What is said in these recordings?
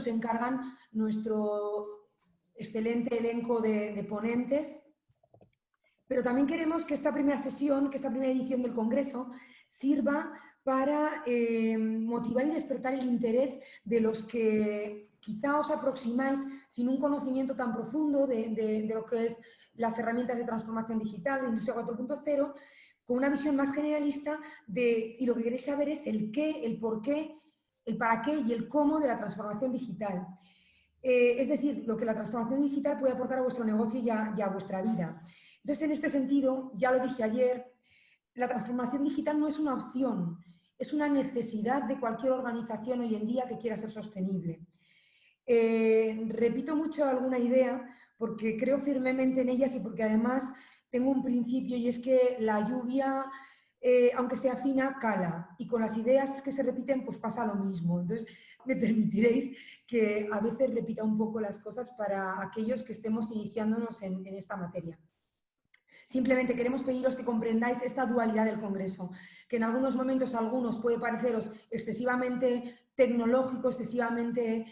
se encargan nuestro excelente elenco de ponentes. Pero también queremos que esta primera sesión, que esta primera edición del Congreso, sirva para motivar y despertar el interés de los que quizá os aproximáis sin un conocimiento tan profundo de lo que es las herramientas de transformación digital, de Industria 4.0, con una visión más generalista y lo que queréis saber es el qué, el por qué, el para qué y el cómo de la transformación digital. Es decir, lo que la transformación digital puede aportar a vuestro negocio y a vuestra vida. Entonces, en este sentido, ya lo dije ayer, la transformación digital no es una opción, es una necesidad de cualquier organización hoy en día que quiera ser sostenible. Repito mucho alguna idea porque creo firmemente en ellas y porque además tengo un principio y es que la lluvia, aunque sea fina, cala, y con las ideas que se repiten pues pasa lo mismo. Entonces me permitiréis que a veces repita un poco las cosas para aquellos que estemos iniciándonos en esta materia. Simplemente queremos pediros que comprendáis esta dualidad del Congreso, que en algunos momentos a algunos puede pareceros excesivamente tecnológico, excesivamente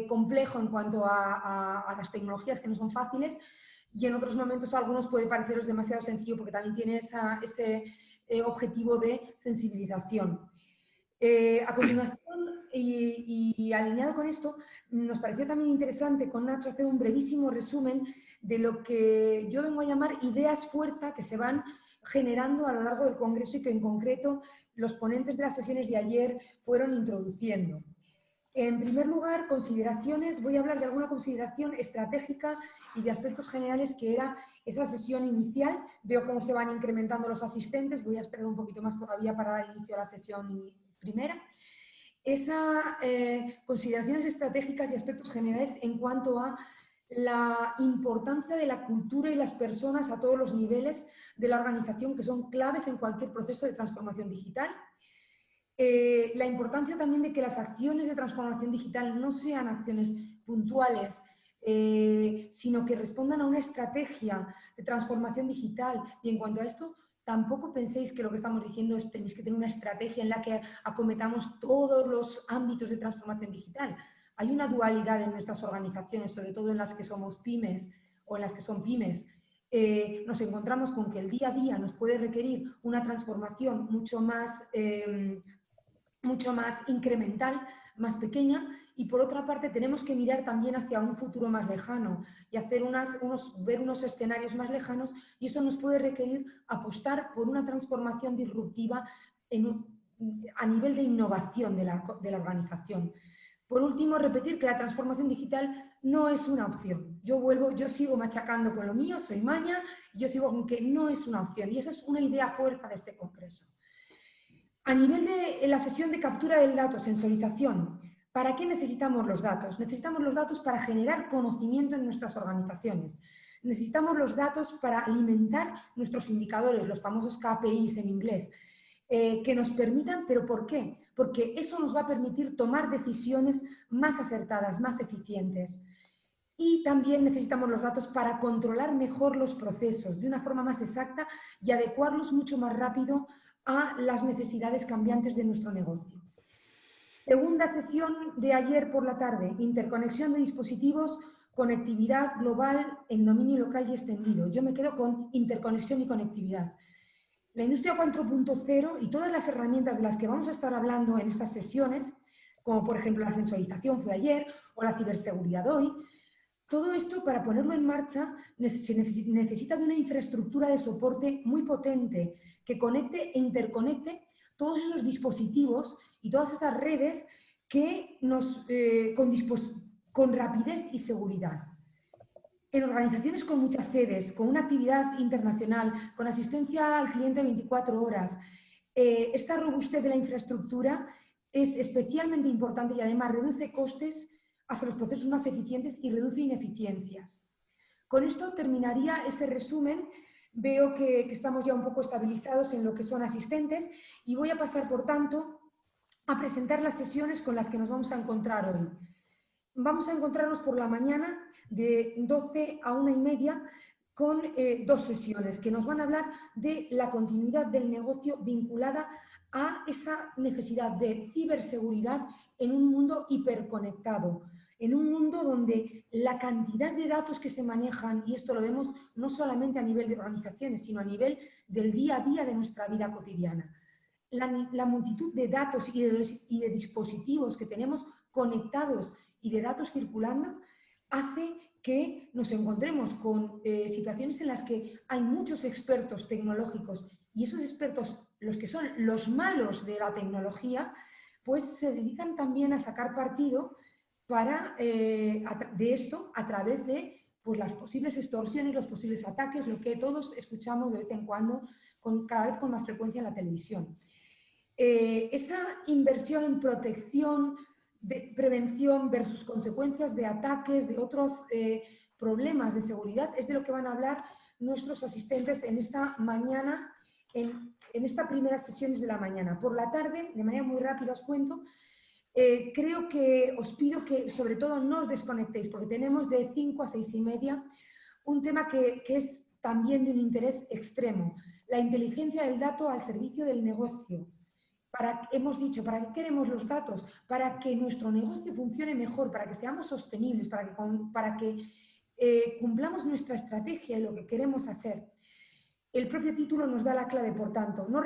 complejo en cuanto a las tecnologías que no son fáciles, y en otros momentos a algunos puede pareceros demasiado sencillo porque también tiene ese objetivo de sensibilización. A continuación, y alineado con esto, nos pareció también interesante con Nacho hacer un brevísimo resumen de lo que yo vengo a llamar ideas fuerza que se van generando a lo largo del Congreso y que en concreto los ponentes de las sesiones de ayer fueron introduciendo. En primer lugar, consideraciones. Voy a hablar de alguna consideración estratégica y de aspectos generales que era esa sesión inicial. Veo cómo se van incrementando los asistentes. Voy a esperar un poquito más todavía para dar inicio a la sesión primera. Esas consideraciones estratégicas y aspectos generales en cuanto a la importancia de la cultura y las personas a todos los niveles de la organización que son claves en cualquier proceso de transformación digital. La importancia también de que las acciones de transformación digital no sean acciones puntuales, sino que respondan a una estrategia de transformación digital. Y en cuanto a esto, tampoco penséis que lo que estamos diciendo es que tenéis que tener una estrategia en la que acometamos todos los ámbitos de transformación digital. Hay una dualidad en nuestras organizaciones, sobre todo en las que somos pymes o en las que son pymes. Nos encontramos con que el día a día nos puede requerir una transformación mucho más incremental, más pequeña, y por otra parte tenemos que mirar también hacia un futuro más lejano y hacer ver unos escenarios más lejanos, y eso nos puede requerir apostar por una transformación disruptiva a nivel de innovación de la organización. Por último, repetir que la transformación digital no es una opción. Yo sigo machacando con lo mío, soy maña, yo sigo con que no es una opción, y esa es una idea fuerza de este congreso. A nivel de la sesión de captura del dato, sensorización, ¿para qué necesitamos los datos? Necesitamos los datos para generar conocimiento en nuestras organizaciones. Necesitamos los datos para alimentar nuestros indicadores, los famosos KPIs en inglés, que nos permitan, ¿pero por qué? Porque eso nos va a permitir tomar decisiones más acertadas, más eficientes. Y también necesitamos los datos para controlar mejor los procesos de una forma más exacta y adecuarlos mucho más rápido a las necesidades cambiantes de nuestro negocio. Segunda sesión de ayer por la tarde, interconexión de dispositivos, conectividad global en dominio local y extendido. Yo me quedo con interconexión y conectividad. La industria 4.0 y todas las herramientas de las que vamos a estar hablando en estas sesiones, como por ejemplo la sensorización fue ayer o la ciberseguridad hoy, todo esto, para ponerlo en marcha, se necesita de una infraestructura de soporte muy potente que conecte e interconecte todos esos dispositivos y todas esas redes que con rapidez y seguridad. En organizaciones con muchas sedes, con una actividad internacional, con asistencia al cliente 24 horas, esta robustez de la infraestructura es especialmente importante y además reduce costes, hace los procesos más eficientes y reduce ineficiencias. Con esto terminaría ese resumen. Veo que estamos ya un poco estabilizados en lo que son asistentes y voy a pasar, por tanto, a presentar las sesiones con las que nos vamos a encontrar hoy. Vamos a encontrarnos por la mañana de 12 a 1:30 con dos sesiones que nos van a hablar de la continuidad del negocio vinculada a esa necesidad de ciberseguridad en un mundo hiperconectado. en un mundo donde la cantidad de datos que se manejan, y esto lo vemos no solamente a nivel de organizaciones, sino a nivel del día a día de nuestra vida cotidiana. La multitud de datos y de dispositivos que tenemos conectados y de datos circulando hace que nos encontremos con situaciones en las que hay muchos expertos tecnológicos y esos expertos, los que son los malos de la tecnología, pues se dedican también a sacar partido de esto a través de pues, las posibles extorsiones, los posibles ataques, lo que todos escuchamos de vez en cuando, cada vez con más frecuencia en la televisión. Esa inversión en protección, de prevención versus consecuencias de ataques, de otros problemas de seguridad, es de lo que van a hablar nuestros asistentes en esta mañana, en esta primera sesión de la mañana. Por la tarde, de manera muy rápida os cuento, creo que os pido que sobre todo no os desconectéis, porque tenemos de 5 a 6 y media un tema que es también de un interés extremo, la inteligencia del dato al servicio del negocio. Hemos dicho, ¿para qué queremos los datos? Para que nuestro negocio funcione mejor, para que seamos sostenibles, para que cumplamos nuestra estrategia y lo que queremos hacer. El propio título nos da la clave, por tanto. No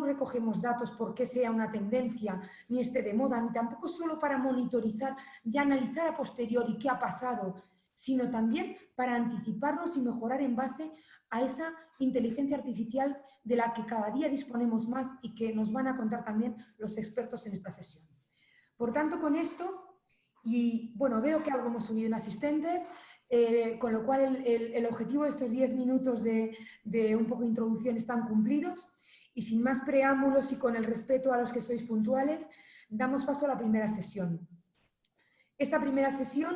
recogemos datos porque sea una tendencia, ni esté de moda, ni tampoco solo para monitorizar y analizar a posteriori qué ha pasado, sino también para anticiparnos y mejorar en base a esa inteligencia artificial de la que cada día disponemos más y que nos van a contar también los expertos en esta sesión. Por tanto, con esto, y bueno, veo que algo hemos subido en asistentes, con lo cual el objetivo de estos 10 minutos de un poco de introducción están cumplidos, y sin más preámbulos y con el respeto a los que sois puntuales, damos paso a la primera sesión. Esta primera sesión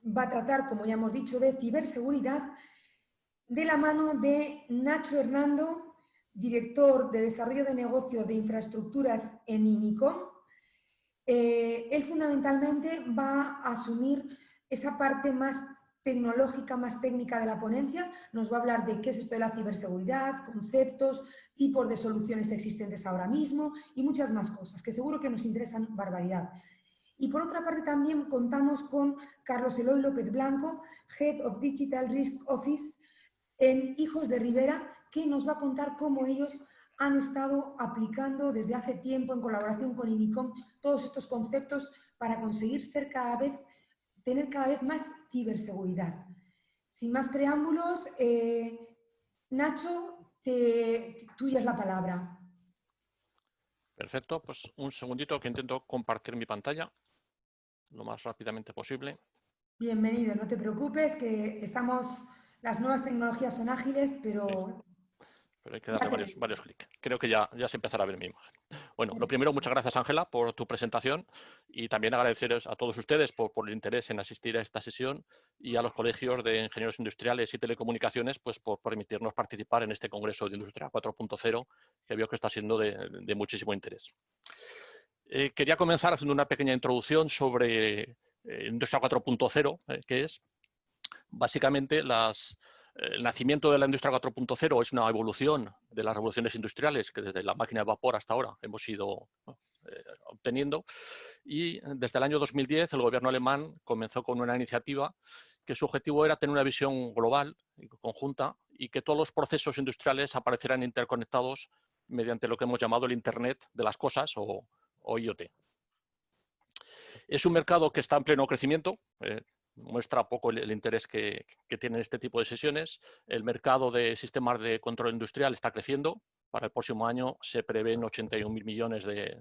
va a tratar, como ya hemos dicho, de ciberseguridad, de la mano de Nacho Hernando, director de Desarrollo de Negocio de Infraestructuras en INICOM. Él fundamentalmente va a asumir esa parte más tecnológica, más técnica de la ponencia. Nos va a hablar de qué es esto de la ciberseguridad, conceptos, tipos de soluciones existentes ahora mismo y muchas más cosas que seguro que nos interesan barbaridad. Y por otra parte también contamos con Carlos Eloy López Blanco, Head of Digital Risk Office en Hijos de Rivera, que nos va a contar cómo ellos han estado aplicando desde hace tiempo en colaboración con INICOM todos estos conceptos para conseguir tener cada vez más ciberseguridad. Sin más preámbulos, Nacho, tuya es la palabra. Perfecto, pues un segundito que intento compartir mi pantalla lo más rápidamente posible. Bienvenido, no te preocupes, que las nuevas tecnologías son ágiles, pero... Sí, pero hay que darle varios clics. Creo que ya se empezará a ver mi imagen. Bueno, lo primero, muchas gracias, Ángela, por tu presentación y también agradeceros a todos ustedes por el interés en asistir a esta sesión y a los colegios de ingenieros industriales y telecomunicaciones pues por permitirnos participar en este Congreso de Industria 4.0 que veo que está siendo de muchísimo interés. Quería comenzar haciendo una pequeña introducción sobre Industria 4.0, que es básicamente el nacimiento de la industria 4.0 es una evolución de las revoluciones industriales que desde la máquina de vapor hasta ahora hemos ido obteniendo. Y desde el año 2010 el gobierno alemán comenzó con una iniciativa que su objetivo era tener una visión global y conjunta y que todos los procesos industriales aparecieran interconectados mediante lo que hemos llamado el Internet de las cosas o IoT. Es un mercado que está en pleno crecimiento. Muestra poco el interés que tienen este tipo de sesiones. El mercado de sistemas de control industrial está creciendo. Para el próximo año se prevén 81.000 millones de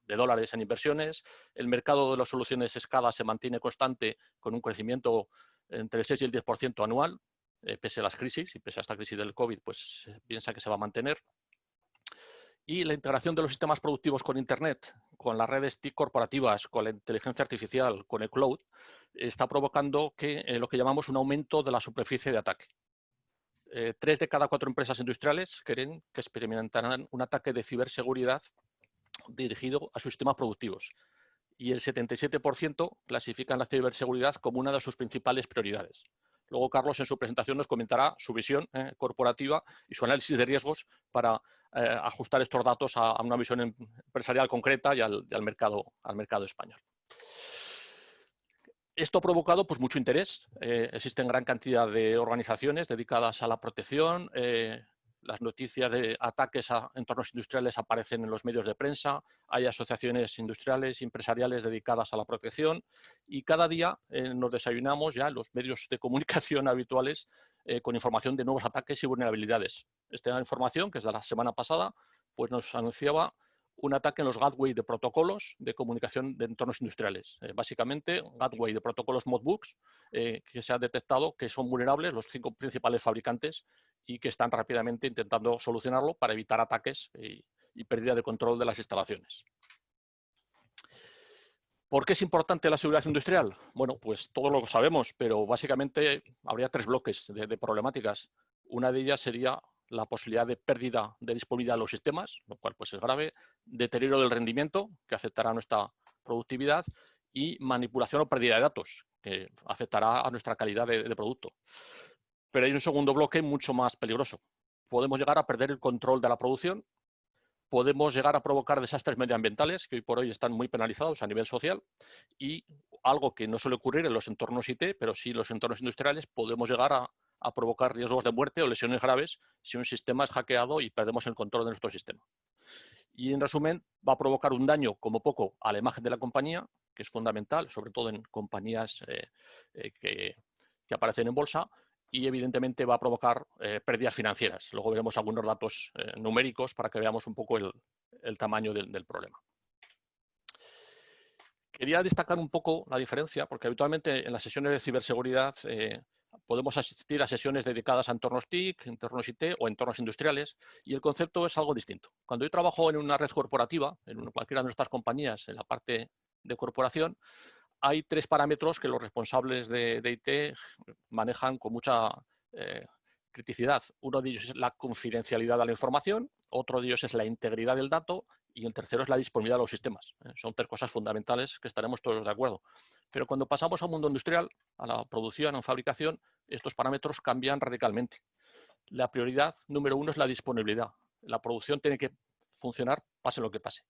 dólares en inversiones. El mercado de las soluciones SCADA se mantiene constante con un crecimiento entre el 6 y el 10% anual, pese a las crisis y pese a esta crisis del COVID, pues piensa que se va a mantener. Y la integración de los sistemas productivos con Internet, con las redes TIC corporativas, con la inteligencia artificial, con el cloud, está provocando lo que llamamos un aumento de la superficie de ataque. 3 de cada 4 empresas industriales creen que experimentarán un ataque de ciberseguridad dirigido a sus sistemas productivos. Y el 77% clasifican la ciberseguridad como una de sus principales prioridades. Luego Carlos en su presentación nos comentará su visión corporativa y su análisis de riesgos para ajustar estos datos a una visión empresarial concreta y al mercado español. Esto ha provocado pues, mucho interés. Existen gran cantidad de organizaciones dedicadas a la protección. Las noticias de ataques a entornos industriales aparecen en los medios de prensa. Hay asociaciones industriales y empresariales dedicadas a la protección. Y cada día nos desayunamos ya en los medios de comunicación habituales con información de nuevos ataques y vulnerabilidades. Esta información, que es de la semana pasada, pues nos anunciaba un ataque en los gateways de protocolos de comunicación de entornos industriales. Básicamente, gateway de protocolos Modbus, que se ha detectado que son vulnerables los 5 principales fabricantes y que están rápidamente intentando solucionarlo para evitar ataques y pérdida de control de las instalaciones. ¿Por qué es importante la seguridad industrial? Bueno, pues todos lo sabemos, pero básicamente habría 3 bloques de problemáticas. Una de ellas sería la posibilidad de pérdida de disponibilidad de los sistemas, lo cual pues es grave, deterioro del rendimiento, que afectará a nuestra productividad, y manipulación o pérdida de datos, que afectará a nuestra calidad de producto. Pero hay un segundo bloque mucho más peligroso. Podemos llegar a perder el control de la producción, podemos llegar a provocar desastres medioambientales que hoy por hoy están muy penalizados a nivel social y algo que no suele ocurrir en los entornos IT, pero sí en los entornos industriales, podemos llegar a provocar riesgos de muerte o lesiones graves si un sistema es hackeado y perdemos el control de nuestro sistema. Y en resumen, va a provocar un daño como poco a la imagen de la compañía, que es fundamental, sobre todo en compañías que aparecen en bolsa, y evidentemente va a provocar pérdidas financieras. Luego veremos algunos datos numéricos para que veamos un poco el tamaño del problema. Quería destacar un poco la diferencia, porque habitualmente en las sesiones de ciberseguridad podemos asistir a sesiones dedicadas a entornos TIC, entornos IT o entornos industriales, y el concepto es algo distinto. Cuando yo trabajo en una red corporativa, en cualquiera de nuestras compañías, en la parte de corporación, hay 3 parámetros que los responsables de IT manejan con mucha criticidad. Uno de ellos es la confidencialidad de la información, otro de ellos es la integridad del dato y el tercero es la disponibilidad de los sistemas. Son 3 cosas fundamentales que estaremos todos de acuerdo. Pero cuando pasamos al mundo industrial, a la producción, a la fabricación, estos parámetros cambian radicalmente. La prioridad número 1 es la disponibilidad. La producción tiene que funcionar pase lo que pase.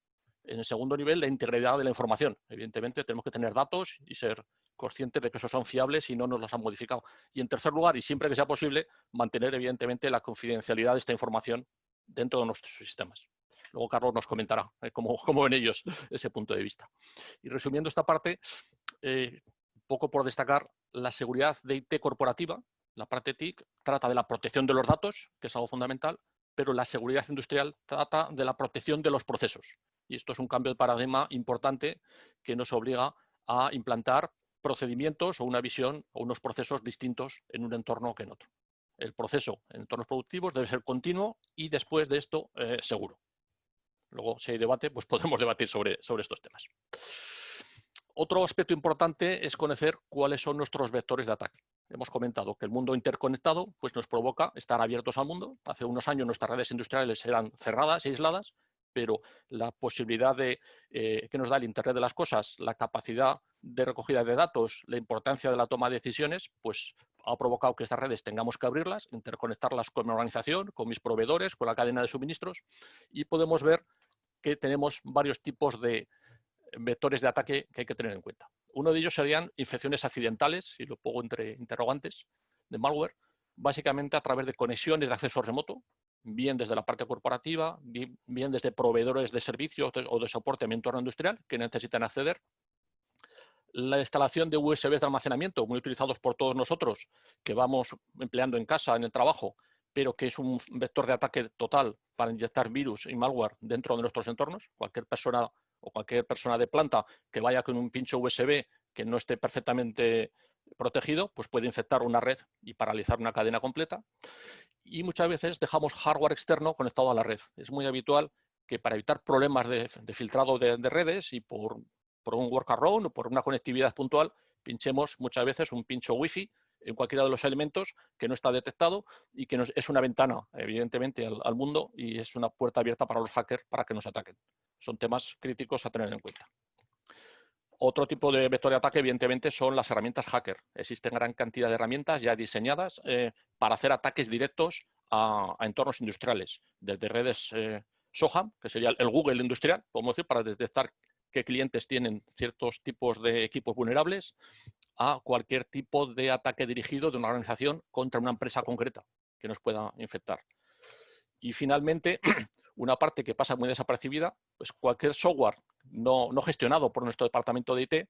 En el segundo nivel, la integridad de la información. Evidentemente, tenemos que tener datos y ser conscientes de que esos son fiables y no nos los han modificado. Y en tercer lugar, y siempre que sea posible, mantener evidentemente la confidencialidad de esta información dentro de nuestros sistemas. Luego Carlos nos comentará cómo ven ellos ese punto de vista. Y resumiendo esta parte, un poco por destacar, la seguridad de IT corporativa, la parte TIC, trata de la protección de los datos, que es algo fundamental, pero la seguridad industrial trata de la protección de los procesos. Y esto es un cambio de paradigma importante que nos obliga a implantar procedimientos o una visión o unos procesos distintos en un entorno que en otro. El proceso en entornos productivos debe ser continuo y después de esto seguro. Luego, si hay debate, pues podemos debatir sobre estos temas. Otro aspecto importante es conocer cuáles son nuestros vectores de ataque. Hemos comentado que el mundo interconectado pues nos provoca estar abiertos al mundo. Hace unos años nuestras redes industriales eran cerradas y aisladas, pero la posibilidad que nos da el Internet de las cosas, la capacidad de recogida de datos, la importancia de la toma de decisiones, pues ha provocado que estas redes tengamos que abrirlas, interconectarlas con mi organización, con mis proveedores, con la cadena de suministros, y podemos ver que tenemos varios tipos de vectores de ataque que hay que tener en cuenta. Uno de ellos serían infecciones accidentales, y lo pongo entre interrogantes, de malware, básicamente a través de conexiones de acceso remoto, bien desde la parte corporativa, bien desde proveedores de servicios o de soporte a mi entorno industrial que necesitan acceder. La instalación de USBs de almacenamiento, muy utilizados por todos nosotros, que vamos empleando en casa, en el trabajo, pero que es un vector de ataque total para inyectar virus y malware dentro de nuestros entornos. Cualquier persona de planta que vaya con un pincho USB que no esté perfectamente protegido, pues puede infectar una red y paralizar una cadena completa. Y muchas veces dejamos hardware externo conectado a la red. Es muy habitual que para evitar problemas de filtrado de redes y por un workaround o por una conectividad puntual, pinchemos muchas veces un pincho Wi-Fi en cualquiera de los elementos que no está detectado y que es una ventana, evidentemente, al mundo y es una puerta abierta para los hackers para que nos ataquen. Son temas críticos a tener en cuenta. Otro tipo de vector de ataque, evidentemente, son las herramientas hacker. Existen gran cantidad de herramientas ya diseñadas para hacer ataques directos a entornos industriales, desde redes SOHAM, que sería el Google industrial, podemos decir, para detectar qué clientes tienen ciertos tipos de equipos vulnerables, a cualquier tipo de ataque dirigido de una organización contra una empresa concreta que nos pueda infectar. Y finalmente, una parte que pasa muy desapercibida, pues cualquier software no gestionado por nuestro departamento de IT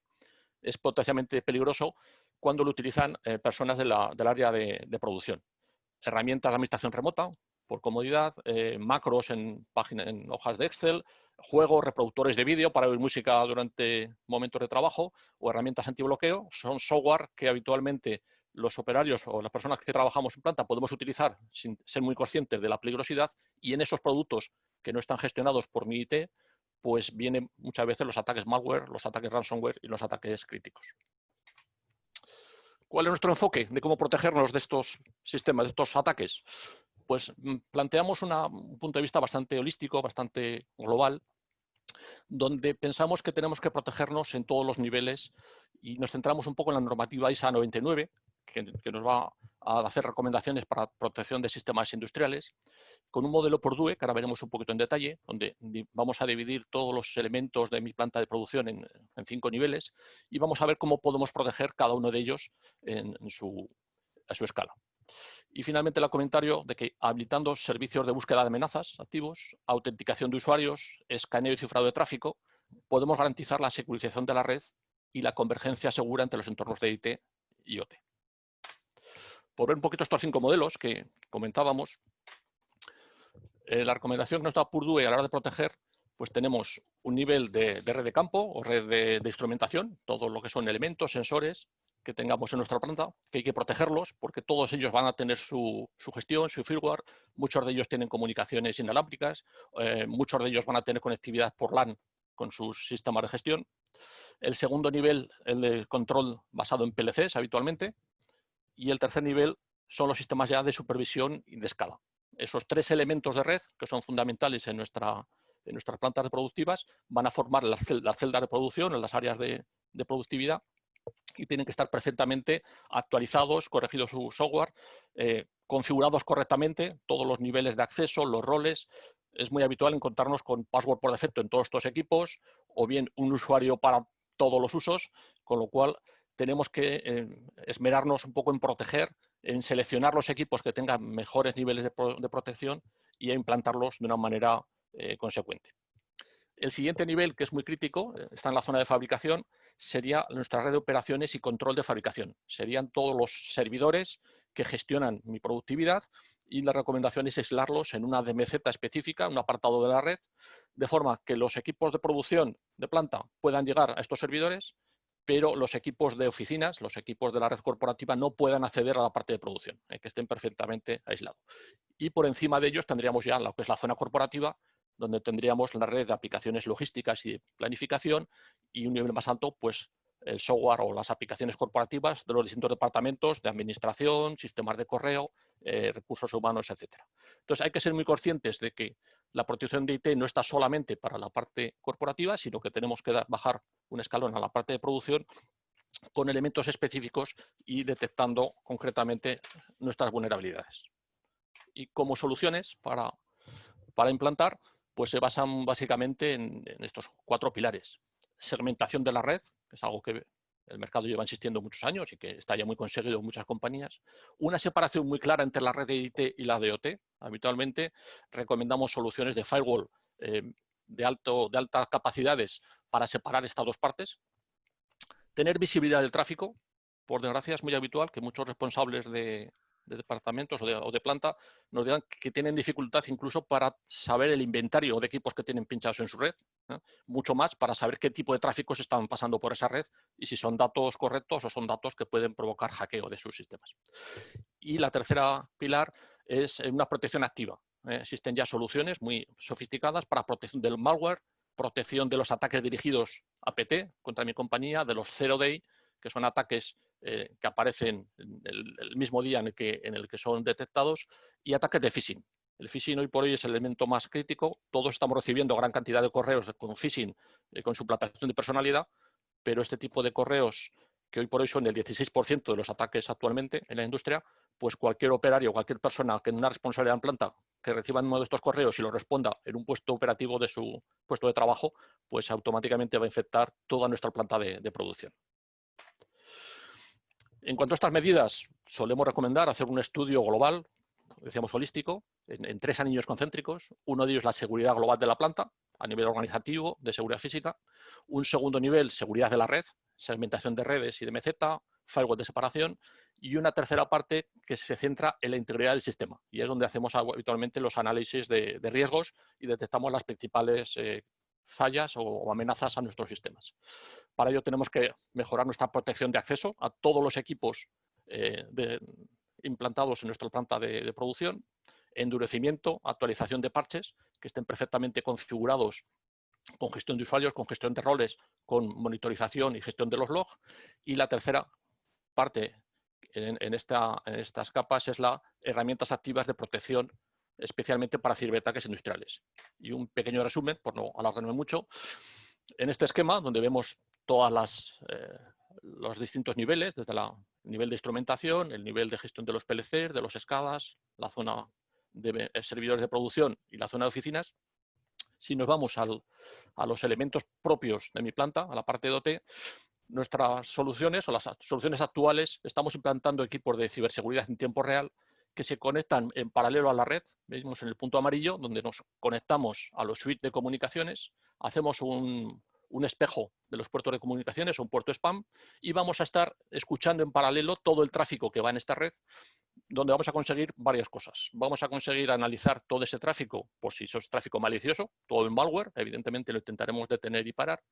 es potencialmente peligroso cuando lo utilizan personas del área de producción. Herramientas de administración remota, por comodidad, macros en hojas de Excel, juegos, reproductores de vídeo para oír música durante momentos de trabajo o herramientas antibloqueo. Son software que habitualmente los operarios o las personas que trabajamos en planta podemos utilizar sin ser muy conscientes de la peligrosidad, y en esos productos que no están gestionados por mi IT, pues vienen muchas veces los ataques malware, los ataques ransomware y los ataques críticos. ¿Cuál es nuestro enfoque de cómo protegernos de estos sistemas, de estos ataques? Pues planteamos un punto de vista bastante holístico, bastante global, donde pensamos que tenemos que protegernos en todos los niveles y nos centramos un poco en la normativa ISA 99, que nos va a hacer recomendaciones para protección de sistemas industriales, con un modelo por DUE, que ahora veremos un poquito en detalle, donde vamos a dividir todos los elementos de mi planta de producción en 5 niveles y vamos a ver cómo podemos proteger cada uno de ellos a su escala. Y finalmente el comentario de que habilitando servicios de búsqueda de amenazas activos, autenticación de usuarios, escaneo y cifrado de tráfico, podemos garantizar la securización de la red y la convergencia segura entre los entornos de IT y OT. Por ver un poquito estos 5 modelos que comentábamos, la recomendación que nos da Purdue a la hora de proteger, pues tenemos un nivel de red de campo o red de instrumentación, todo lo que son elementos, sensores que tengamos en nuestra planta, que hay que protegerlos porque todos ellos van a tener su gestión, su firmware, muchos de ellos tienen comunicaciones inalámbricas, muchos de ellos van a tener conectividad por LAN con sus sistemas de gestión. El segundo nivel, el de control basado en PLCs habitualmente, y el tercer nivel son los sistemas ya de supervisión y de escala. Esos 3 elementos de red, que son fundamentales en nuestras plantas productivas, van a formar las celdas de producción en las áreas de productividad y tienen que estar perfectamente actualizados, corregidos su software, configurados correctamente, todos los niveles de acceso, los roles. Es muy habitual encontrarnos con password por defecto en todos estos equipos o bien un usuario para todos los usos, con lo cual tenemos que esmerarnos un poco en proteger, en seleccionar los equipos que tengan mejores niveles de protección y a implantarlos de una manera consecuente. El siguiente nivel, que es muy crítico, está en la zona de fabricación, sería nuestra red de operaciones y control de fabricación. Serían todos los servidores que gestionan mi productividad y la recomendación es aislarlos en una DMZ específica, un apartado de la red, de forma que los equipos de producción de planta puedan llegar a estos servidores, pero los equipos de oficinas, los equipos de la red corporativa no puedan acceder a la parte de producción, que estén perfectamente aislados. Y por encima de ellos tendríamos ya lo que es la zona corporativa, donde tendríamos la red de aplicaciones logísticas y de planificación, y un nivel más alto, pues el software o las aplicaciones corporativas de los distintos departamentos de administración, sistemas de correo, recursos humanos, etcétera. Entonces hay que ser muy conscientes de que la protección de IT no está solamente para la parte corporativa, sino que tenemos que bajar un escalón a la parte de producción con elementos específicos y detectando concretamente nuestras vulnerabilidades. Y como soluciones para implantar, pues se basan básicamente en estos 4 pilares. Segmentación de la red, que es algo que el mercado lleva insistiendo muchos años y que está ya muy conseguido en muchas compañías. Una separación muy clara entre la red de IT y la de OT. Habitualmente recomendamos soluciones de firewall de altas capacidades para separar estas 2 partes. Tener visibilidad del tráfico. Por desgracia es muy habitual que muchos responsables de departamentos o de planta nos digan que tienen dificultad incluso para saber el inventario de equipos que tienen pinchados en su red, ¿no? Mucho más para saber qué tipo de tráficos están pasando por esa red y si son datos correctos o son datos que pueden provocar hackeo de sus sistemas. Y la tercera pilar es una protección activa. Existen ya soluciones muy sofisticadas para protección del malware, protección de los ataques dirigidos a PT contra mi compañía, de los zero day, que son ataques que aparecen en el mismo día en el que son detectados, y ataques de phishing. El phishing hoy por hoy es el elemento más crítico. Todos estamos recibiendo gran cantidad de correos con phishing, con suplantación de personalidad, pero este tipo de correos, que hoy por hoy son el 16% de los ataques actualmente en la industria, pues cualquier operario, cualquier persona que en una responsabilidad en planta que reciba uno de estos correos y lo responda en un puesto operativo de su puesto de trabajo, pues automáticamente va a infectar toda nuestra planta de producción. En cuanto a estas medidas, solemos recomendar hacer un estudio global, decíamos holístico, en 3 anillos concéntricos. Uno de ellos la seguridad global de la planta, a nivel organizativo, de seguridad física. Un segundo nivel, seguridad de la red, segmentación de redes y de meseta, firewall de separación. Y una tercera parte que se centra en la integridad del sistema. Y es donde hacemos habitualmente los análisis de riesgos y detectamos las principales fallas o amenazas a nuestros sistemas. Para ello tenemos que mejorar nuestra protección de acceso a todos los equipos implantados en nuestra planta de producción, endurecimiento, actualización de parches que estén perfectamente configurados con gestión de usuarios, con gestión de roles, con monitorización y gestión de los logs. Y la tercera parte en estas capas es las herramientas activas de protección, especialmente para ciberataques industriales. Y un pequeño resumen, por no alargarme mucho, en este esquema donde vemos todas los distintos niveles, desde el nivel de instrumentación, el nivel de gestión de los PLCs, de los SCADAs, la zona de servidores de producción y la zona de oficinas. Si nos vamos a los elementos propios de mi planta, a la parte de OT, nuestras soluciones o las soluciones actuales, estamos implantando equipos de ciberseguridad en tiempo real que se conectan en paralelo a la red. Vemos en el punto amarillo, donde nos conectamos a los suites de comunicaciones, hacemos un espejo de los puertos de comunicaciones, un puerto spam, y vamos a estar escuchando en paralelo todo el tráfico que va en esta red, donde vamos a conseguir varias cosas. Vamos a conseguir analizar todo ese tráfico, por si eso es tráfico malicioso, todo en malware, evidentemente lo intentaremos detener y parar.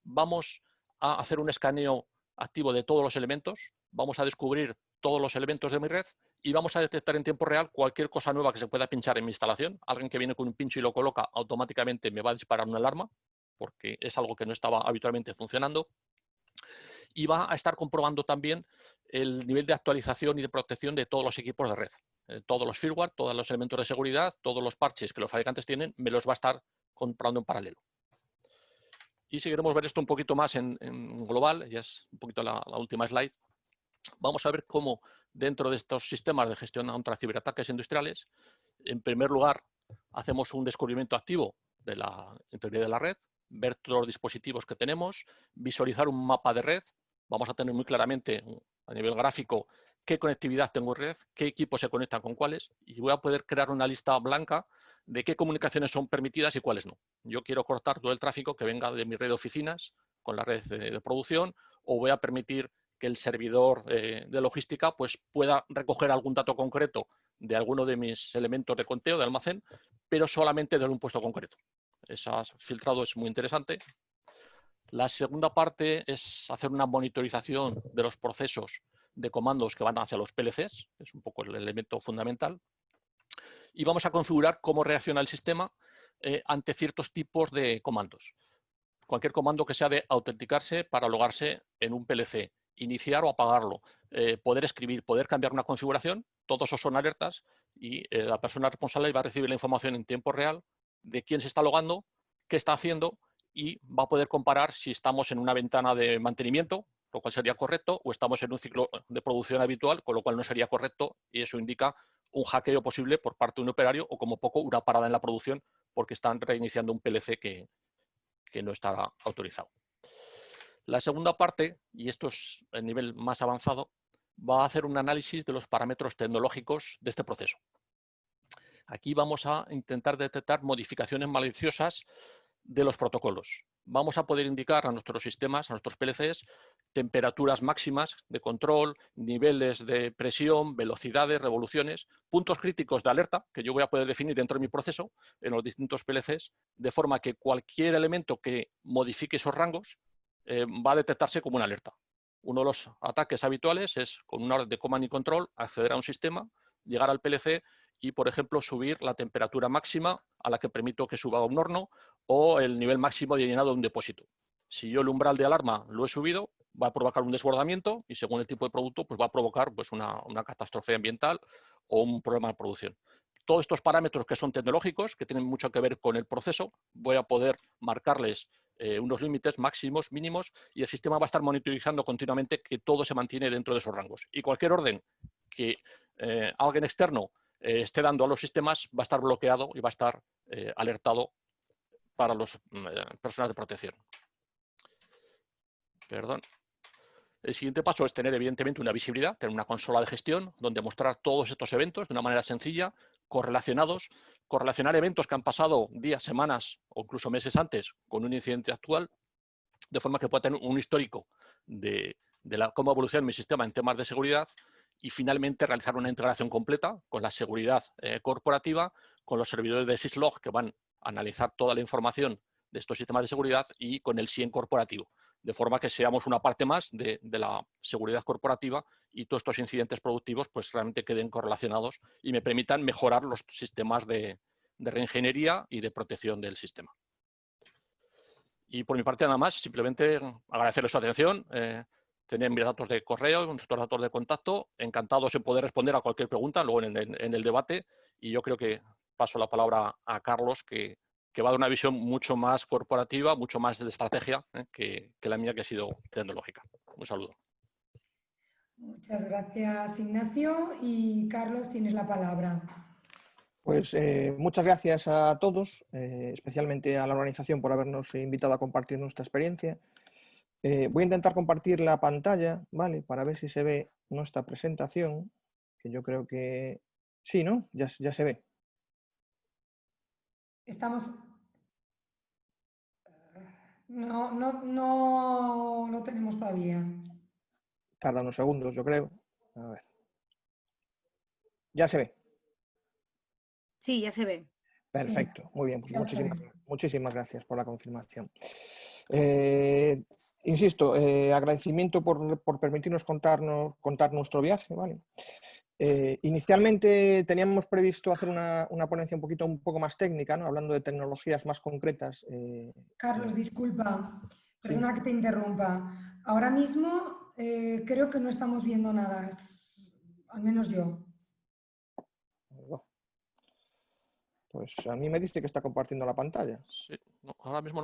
Vamos a hacer un escaneo activo de todos los elementos, vamos a descubrir todos los elementos de mi red y vamos a detectar en tiempo real cualquier cosa nueva que se pueda pinchar en mi instalación. Alguien que viene con un pincho y lo coloca, automáticamente me va a disparar una alarma, porque es algo que no estaba habitualmente funcionando. Y va a estar comprobando también el nivel de actualización y de protección de todos los equipos de red. Todos los firmware, todos los elementos de seguridad, todos los parches que los fabricantes tienen, me los va a estar comprando en paralelo. Y si queremos ver esto un poquito más en global, ya es un poquito la última slide, vamos a ver cómo dentro de estos sistemas de gestión contra ciberataques industriales, en primer lugar, hacemos un descubrimiento activo de la integridad de la red, ver todos los dispositivos que tenemos, visualizar un mapa de red. Vamos a tener muy claramente a nivel gráfico qué conectividad tengo en red, qué equipos se conectan con cuáles, y voy a poder crear una lista blanca de qué comunicaciones son permitidas y cuáles no. Yo quiero cortar todo el tráfico que venga de mi red de oficinas con la red de producción, o voy a permitir que el servidor de logística pues, pueda recoger algún dato concreto de alguno de mis elementos de conteo, de almacén, pero solamente de un puesto concreto. Ese filtrado es muy interesante. La segunda parte es hacer una monitorización de los procesos de comandos que van hacia los PLCs, es un poco el elemento fundamental. Y vamos a configurar cómo reacciona el sistema ante ciertos tipos de comandos. Cualquier comando que sea de autenticarse para logarse en un PLC, iniciar o apagarlo, poder escribir, poder cambiar una configuración, todos esos son alertas y la persona responsable va a recibir la información en tiempo real de quién se está logando, qué está haciendo y va a poder comparar si estamos en una ventana de mantenimiento, lo cual sería correcto, o estamos en un ciclo de producción habitual, con lo cual no sería correcto y eso indica un hackeo posible por parte de un operario o como poco una parada en la producción porque están reiniciando un PLC que no estará autorizado. La segunda parte, y esto es el nivel más avanzado, va a hacer un análisis de los parámetros tecnológicos de este proceso. Aquí vamos a intentar detectar modificaciones maliciosas de los protocolos. Vamos a poder indicar a nuestros sistemas, a nuestros PLCs, temperaturas máximas de control, niveles de presión, velocidades, revoluciones, puntos críticos de alerta que yo voy a poder definir dentro de mi proceso en los distintos PLCs, de forma que cualquier elemento que modifique esos rangos va a detectarse como una alerta. Uno de los ataques habituales es, con una orden de command y control, acceder a un sistema, llegar al PLC y, por ejemplo, subir la temperatura máxima a la que permito que suba un horno o el nivel máximo de llenado de un depósito. Si yo el umbral de alarma lo he subido, va a provocar un desbordamiento y, según el tipo de producto, pues va a provocar pues, una catástrofe ambiental o un problema de producción. Todos estos parámetros que son tecnológicos, que tienen mucho que ver con el proceso, voy a poder marcarles unos límites máximos, mínimos, y el sistema va a estar monitorizando continuamente que todo se mantiene dentro de esos rangos. Y cualquier orden que alguien externo esté dando a los sistemas va a estar bloqueado y va a estar alertado para las personas de protección. Perdón. El siguiente paso es tener, evidentemente, una visibilidad, tener una consola de gestión donde mostrar todos estos eventos de una manera sencilla, correlacionados, correlacionar eventos que han pasado días, semanas o incluso meses antes con un incidente actual, de forma que pueda tener un histórico de cómo evoluciona mi sistema en temas de seguridad y finalmente realizar una integración completa con la seguridad corporativa, con los servidores de Syslog que van a analizar toda la información de estos sistemas de seguridad y con el SIEM corporativo, de forma que seamos una parte más de la seguridad corporativa y todos estos incidentes productivos pues realmente queden correlacionados y me permitan mejorar los sistemas de reingeniería y de protección del sistema. Y por mi parte nada más, simplemente agradecerles su atención, tener mis datos de correo, nuestros datos de contacto, encantados en poder responder a cualquier pregunta luego en el debate y yo creo que paso la palabra a Carlos que va a dar una visión mucho más corporativa, mucho más de estrategia que la mía que ha sido tecnológica. Un saludo. Muchas gracias, Ignacio. Y Carlos, tienes la palabra. Pues muchas gracias a todos, especialmente a la organización por habernos invitado a compartir nuestra experiencia. Voy a intentar compartir la pantalla, ¿vale? Para ver si se ve nuestra presentación, que yo creo que sí, ¿no? Ya se ve. Estamos... No tenemos todavía. Tarda unos segundos, yo creo. A ver. Ya se ve. Sí, ya se ve. Perfecto, sí. Muy bien, pues muchísimas gracias por la confirmación. Insisto, agradecimiento por permitirnos contar nuestro viaje, ¿vale? Inicialmente teníamos previsto hacer una ponencia un poco más técnica, ¿no? Hablando de tecnologías más concretas. Carlos, disculpa, perdona sí. Que te interrumpa. Ahora mismo creo que no estamos viendo nada, al menos yo. Pues a mí me dice que está compartiendo la pantalla. Sí, no, ahora mismo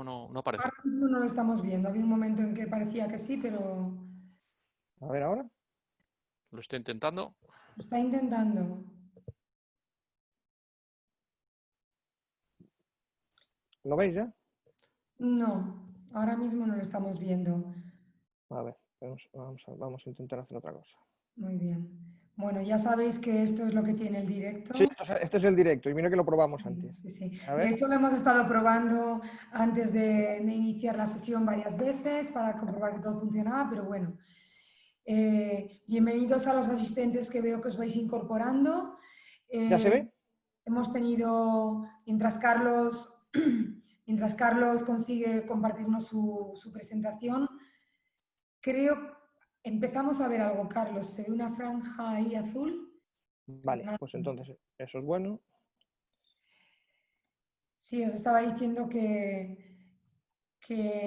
no aparece. Ahora mismo no lo estamos viendo. Había un momento en que parecía que sí, pero... A ver ahora. Lo estoy intentando. Lo está intentando. ¿Lo veis ya? No, ahora mismo no lo estamos viendo. A ver, vamos a intentar hacer otra cosa. Muy bien. Bueno, ya sabéis que esto es lo que tiene el directo. Sí, esto es el directo y mira que lo probamos antes. Sí, sí. A ver. De hecho, lo hemos estado probando antes de iniciar la sesión varias veces para comprobar que todo funcionaba, pero bueno. Bienvenidos a los asistentes que veo que os vais incorporando. ¿Ya se ve? Hemos tenido, mientras Carlos consigue compartirnos su presentación, creo... Empezamos a ver algo, Carlos. ¿Se ve una franja ahí azul? Vale, pues entonces eso es bueno. Sí, os estaba diciendo que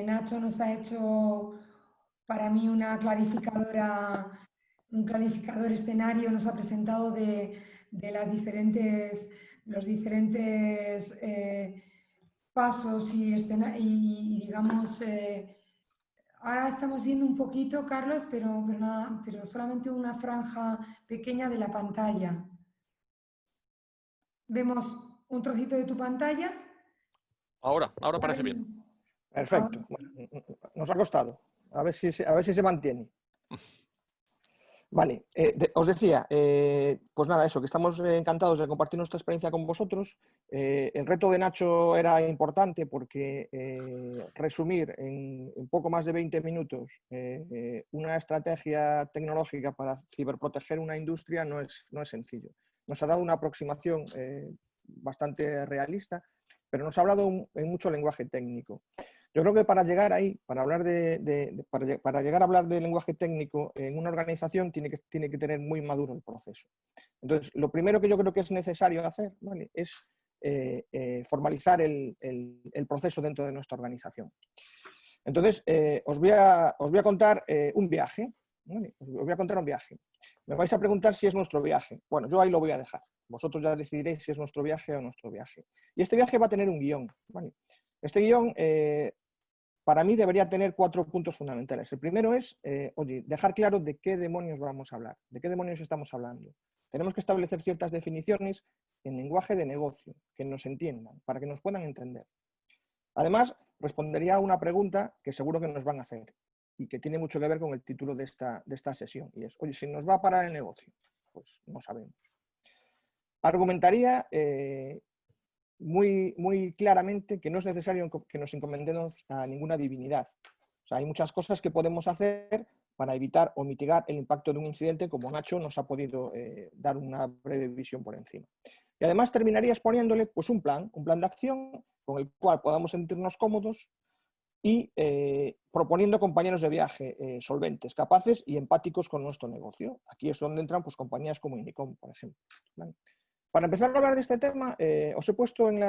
Nacho nos ha hecho para mí un clarificador escenario, nos ha presentado de los diferentes pasos y digamos... Ahora estamos viendo un poquito, Carlos, pero solamente una franja pequeña de la pantalla. ¿Vemos un trocito de tu pantalla? Ahora parece bien. Perfecto. Bueno, nos ha costado. A ver si se mantiene. Vale, os decía, pues nada, eso, que estamos encantados de compartir nuestra experiencia con vosotros. El reto de Nacho era importante porque resumir en poco más de 20 minutos una estrategia tecnológica para ciberproteger una industria no es sencillo. Nos ha dado una aproximación bastante realista, pero nos ha hablado en mucho lenguaje técnico. Yo creo que para llegar ahí, para llegar a hablar de lenguaje técnico en una organización tiene que tener muy maduro el proceso. Entonces, lo primero que yo creo que es necesario hacer, ¿vale?, es formalizar el proceso dentro de nuestra organización. Entonces, os voy a contar un viaje, ¿vale? Os voy a contar un viaje. Me vais a preguntar si es nuestro viaje. Bueno, yo ahí lo voy a dejar. Vosotros ya decidiréis si es nuestro viaje o nuestro viaje. Y este viaje va a tener un guión, ¿vale? Este guión, para mí, debería tener 4 puntos fundamentales. El primero es, oye, dejar claro de qué demonios vamos a hablar, de qué demonios estamos hablando. Tenemos que establecer ciertas definiciones en lenguaje de negocio, que nos entiendan, para que nos puedan entender. Además, respondería a una pregunta que seguro que nos van a hacer. y que tiene mucho que ver con el título de esta sesión. Y es, oye, si nos va a parar el negocio, pues no sabemos. Argumentaría muy claramente que no es necesario que nos encomendemos a ninguna divinidad. O sea, hay muchas cosas que podemos hacer para evitar o mitigar el impacto de un incidente, como Nacho nos ha podido dar una breve visión por encima. Y además terminaría exponiéndole pues, un plan de acción con el cual podamos sentirnos cómodos y proponiendo compañeros de viaje solventes, capaces y empáticos con nuestro negocio. Aquí es donde entran pues, compañías como Inicom, por ejemplo. ¿Vale? Para empezar a hablar de este tema, os he puesto en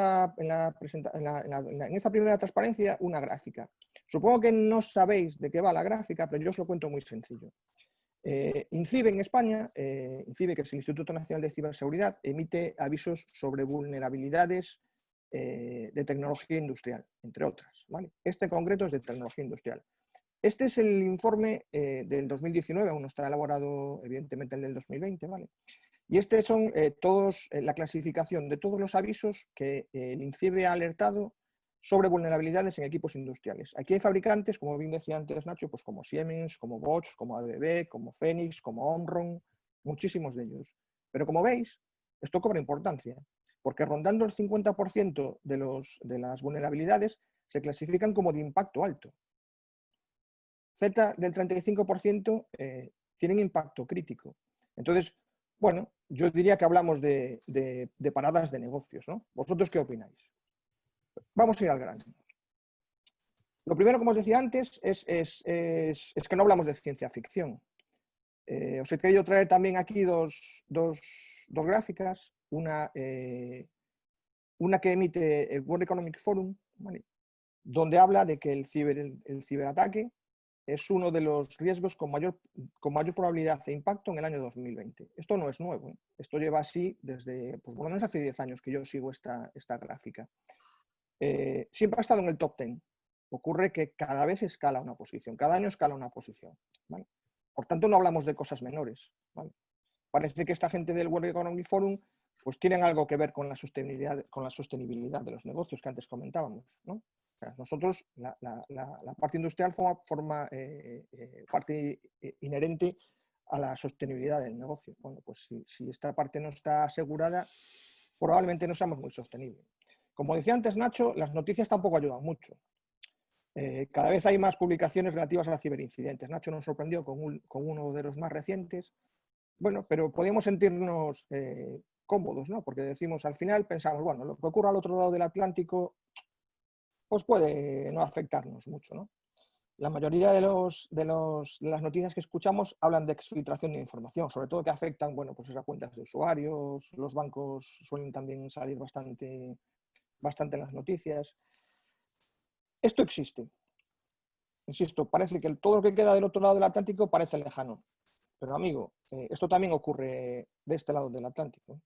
esta primera transparencia una gráfica. Supongo que no sabéis de qué va la gráfica, pero yo os lo cuento muy sencillo. INCIBE en España, INCIBE, que es el Instituto Nacional de Ciberseguridad, emite avisos sobre vulnerabilidades de tecnología industrial, entre otras. ¿Vale? Este en concreto es de tecnología industrial. Este es el informe del 2019, aún no está elaborado evidentemente el del 2020, ¿vale? Y estos son todos la clasificación de todos los avisos que el INCIBE ha alertado sobre vulnerabilidades en equipos industriales. Aquí hay fabricantes, como bien decía antes Nacho, pues como Siemens, como Bosch, como ABB, como Phoenix, como Omron, muchísimos de ellos. Pero como veis, esto cobra importancia, porque rondando el 50% de las vulnerabilidades se clasifican como de impacto alto. Cerca del 35% tienen impacto crítico. Entonces, bueno, yo diría que hablamos de paradas de negocios, ¿no? ¿Vosotros qué opináis? Vamos a ir al grano. Lo primero, como os decía antes, es que no hablamos de ciencia ficción. Os he querido traer también aquí dos gráficas. Una que emite el World Economic Forum, ¿vale? Donde habla de que el ciberataque es uno de los riesgos con mayor probabilidad de impacto en el año 2020. Esto no es nuevo, ¿eh? Esto lleva así desde, pues por lo menos hace 10 años que yo sigo esta gráfica. Siempre ha estado en el top 10. Ocurre que cada vez escala una posición, cada año escala una posición, ¿vale? Por tanto, no hablamos de cosas menores, ¿vale? Parece que esta gente del World Economic Forum pues tienen algo que ver con la sostenibilidad de los negocios que antes comentábamos, ¿no? O sea, nosotros, la parte industrial forma parte inherente a la sostenibilidad del negocio. Bueno, pues si esta parte no está asegurada, probablemente no seamos muy sostenibles. Como decía antes Nacho, las noticias tampoco ayudan mucho. Cada vez hay más publicaciones relativas a ciberincidentes. Nacho nos sorprendió con uno de los más recientes. Bueno, pero podemos sentirnos cómodos, ¿no? Porque decimos, al final pensamos, bueno, lo que ocurra al otro lado del Atlántico pues puede no afectarnos mucho, ¿no? La mayoría de las noticias que escuchamos hablan de exfiltración de información, sobre todo que afectan, bueno, pues esas cuentas de usuarios, los bancos suelen también salir bastante en las noticias. Esto existe. Insisto, parece que todo lo que queda del otro lado del Atlántico parece lejano. Pero amigo, esto también ocurre de este lado del Atlántico.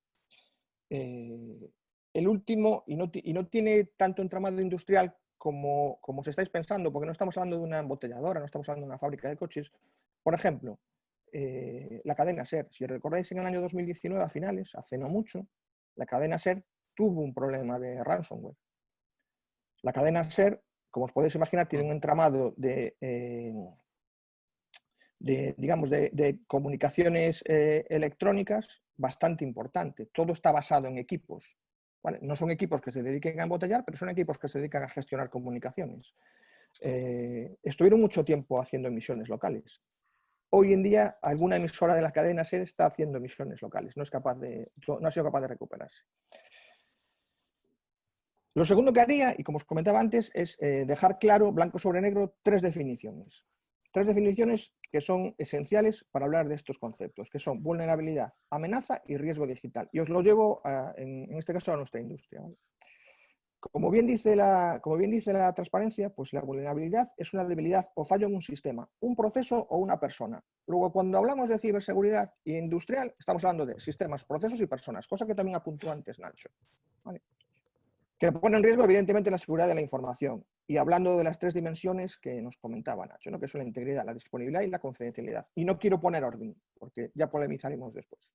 El último, y no tiene tanto entramado industrial como os estáis pensando, porque no estamos hablando de una embotelladora, no estamos hablando de una fábrica de coches. Por ejemplo, la cadena SER. Si recordáis, en el año 2019, a finales, hace no mucho, la cadena SER tuvo un problema de ransomware. La cadena SER, como os podéis imaginar, tiene un entramado de comunicaciones electrónicas bastante importante. Todo está basado en equipos, ¿vale? No son equipos que se dediquen a embotellar, pero son equipos que se dedican a gestionar comunicaciones. Estuvieron mucho tiempo haciendo emisiones locales. Hoy en día, alguna emisora de la cadena SER está haciendo emisiones locales, no ha sido capaz de recuperarse. Lo segundo que haría, y como os comentaba antes, es dejar claro, blanco sobre negro, tres definiciones. Tres definiciones que son esenciales para hablar de estos conceptos, que son vulnerabilidad, amenaza y riesgo digital. Y os lo llevo, en este caso, a nuestra industria, ¿vale? Como bien dice la transparencia, pues la vulnerabilidad es una debilidad o fallo en un sistema, un proceso o una persona. Luego, cuando hablamos de ciberseguridad e industrial, estamos hablando de sistemas, procesos y personas, cosa que también apuntó antes Nacho, ¿vale? Que pone en riesgo, evidentemente, la seguridad de la información. Y hablando de las tres dimensiones que nos comentaba Nacho, ¿no? Que son la integridad, la disponibilidad y la confidencialidad. Y no quiero poner orden, porque ya polemizaremos después.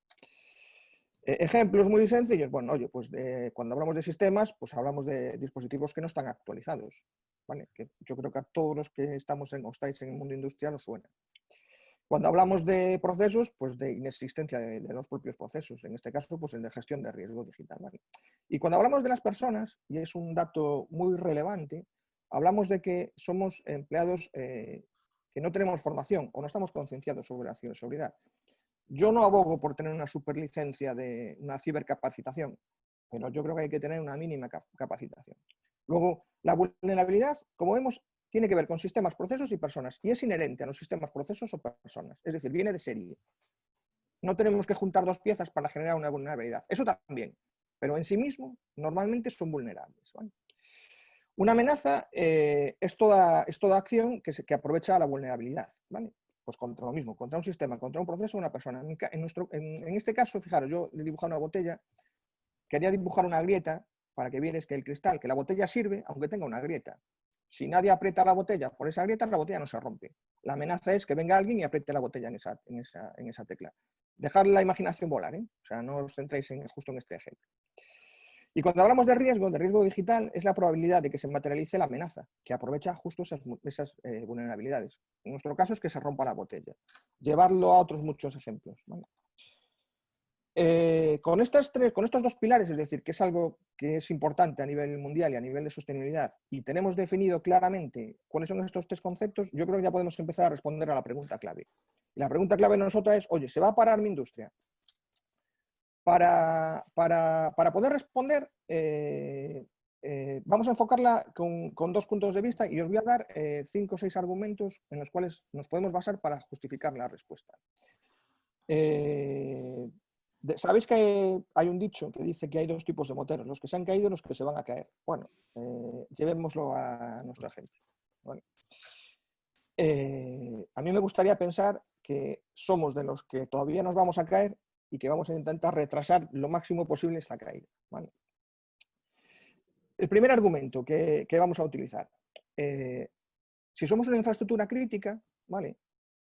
Ejemplos muy sencillos. Bueno, oye, pues cuando hablamos de sistemas, pues hablamos de dispositivos que no están actualizados, ¿vale? Que yo creo que a todos los que estamos o estáis en el mundo industrial os suena. Cuando hablamos de procesos, pues de inexistencia de los propios procesos, en este caso, pues el de gestión de riesgo digital, ¿vale? Y cuando hablamos de las personas, y es un dato muy relevante, hablamos de que somos empleados que no tenemos formación o no estamos concienciados sobre la ciberseguridad. Yo no abogo por tener una superlicencia de una cibercapacitación, pero yo creo que hay que tener una mínima capacitación. Luego, la vulnerabilidad, como vemos, tiene que ver con sistemas, procesos y personas, y es inherente a los sistemas, procesos o personas, es decir, viene de serie. No tenemos que juntar dos piezas para generar una vulnerabilidad, eso también, pero en sí mismo normalmente son vulnerables, ¿vale? Una amenaza es toda acción que aprovecha la vulnerabilidad, ¿vale? Pues contra lo mismo, contra un sistema, contra un proceso, una persona. En este caso, fijaros, yo he dibujado una botella, quería dibujar una grieta para que vierais que el cristal, que la botella sirve, aunque tenga una grieta. Si nadie aprieta la botella por esa grieta, la botella no se rompe. La amenaza es que venga alguien y apriete la botella en esa tecla. Dejad la imaginación volar, ¿eh? O sea, no os centréis justo en este ejemplo. Y cuando hablamos de riesgo digital, es la probabilidad de que se materialice la amenaza, que aprovecha justo esas vulnerabilidades. En nuestro caso es que se rompa la botella. Llevarlo a otros muchos ejemplos, ¿vale? Con estos dos pilares, es decir, que es algo que es importante a nivel mundial y a nivel de sostenibilidad, y tenemos definido claramente cuáles son estos tres conceptos, yo creo que ya podemos empezar a responder a la pregunta clave. Y la pregunta clave de nosotros es, oye, ¿se va a parar mi industria? Para poder responder, vamos a enfocarla con dos puntos de vista y os voy a dar 5 o 6 argumentos en los cuales nos podemos basar para justificar la respuesta. Sabéis que hay un dicho que dice que hay dos tipos de moteros, los que se han caído y los que se van a caer. Bueno, llevémoslo a nuestro ejemplo, ¿vale? A mí me gustaría pensar que somos de los que todavía nos vamos a caer y que vamos a intentar retrasar lo máximo posible esta caída, ¿vale? El primer argumento que vamos a utilizar. Si somos una infraestructura crítica, ¿vale?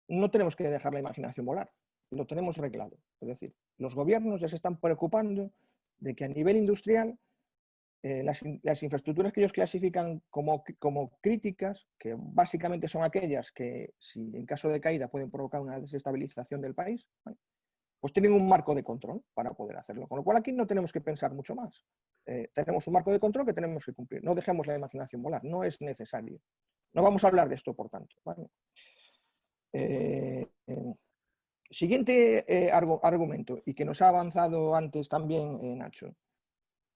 No tenemos que dejar la imaginación volar, lo tenemos reglado. Es decir, los gobiernos ya se están preocupando de que a nivel industrial las infraestructuras que ellos clasifican como críticas, que básicamente son aquellas que, si en caso de caída pueden provocar una desestabilización del país, ¿vale? Pues tienen un marco de control para poder hacerlo. Con lo cual aquí no tenemos que pensar mucho más. Tenemos un marco de control que tenemos que cumplir. No dejemos la imaginación volar, no es necesario. No vamos a hablar de esto, por tanto, ¿vale? Siguiente argumento, y que nos ha avanzado antes también Nacho.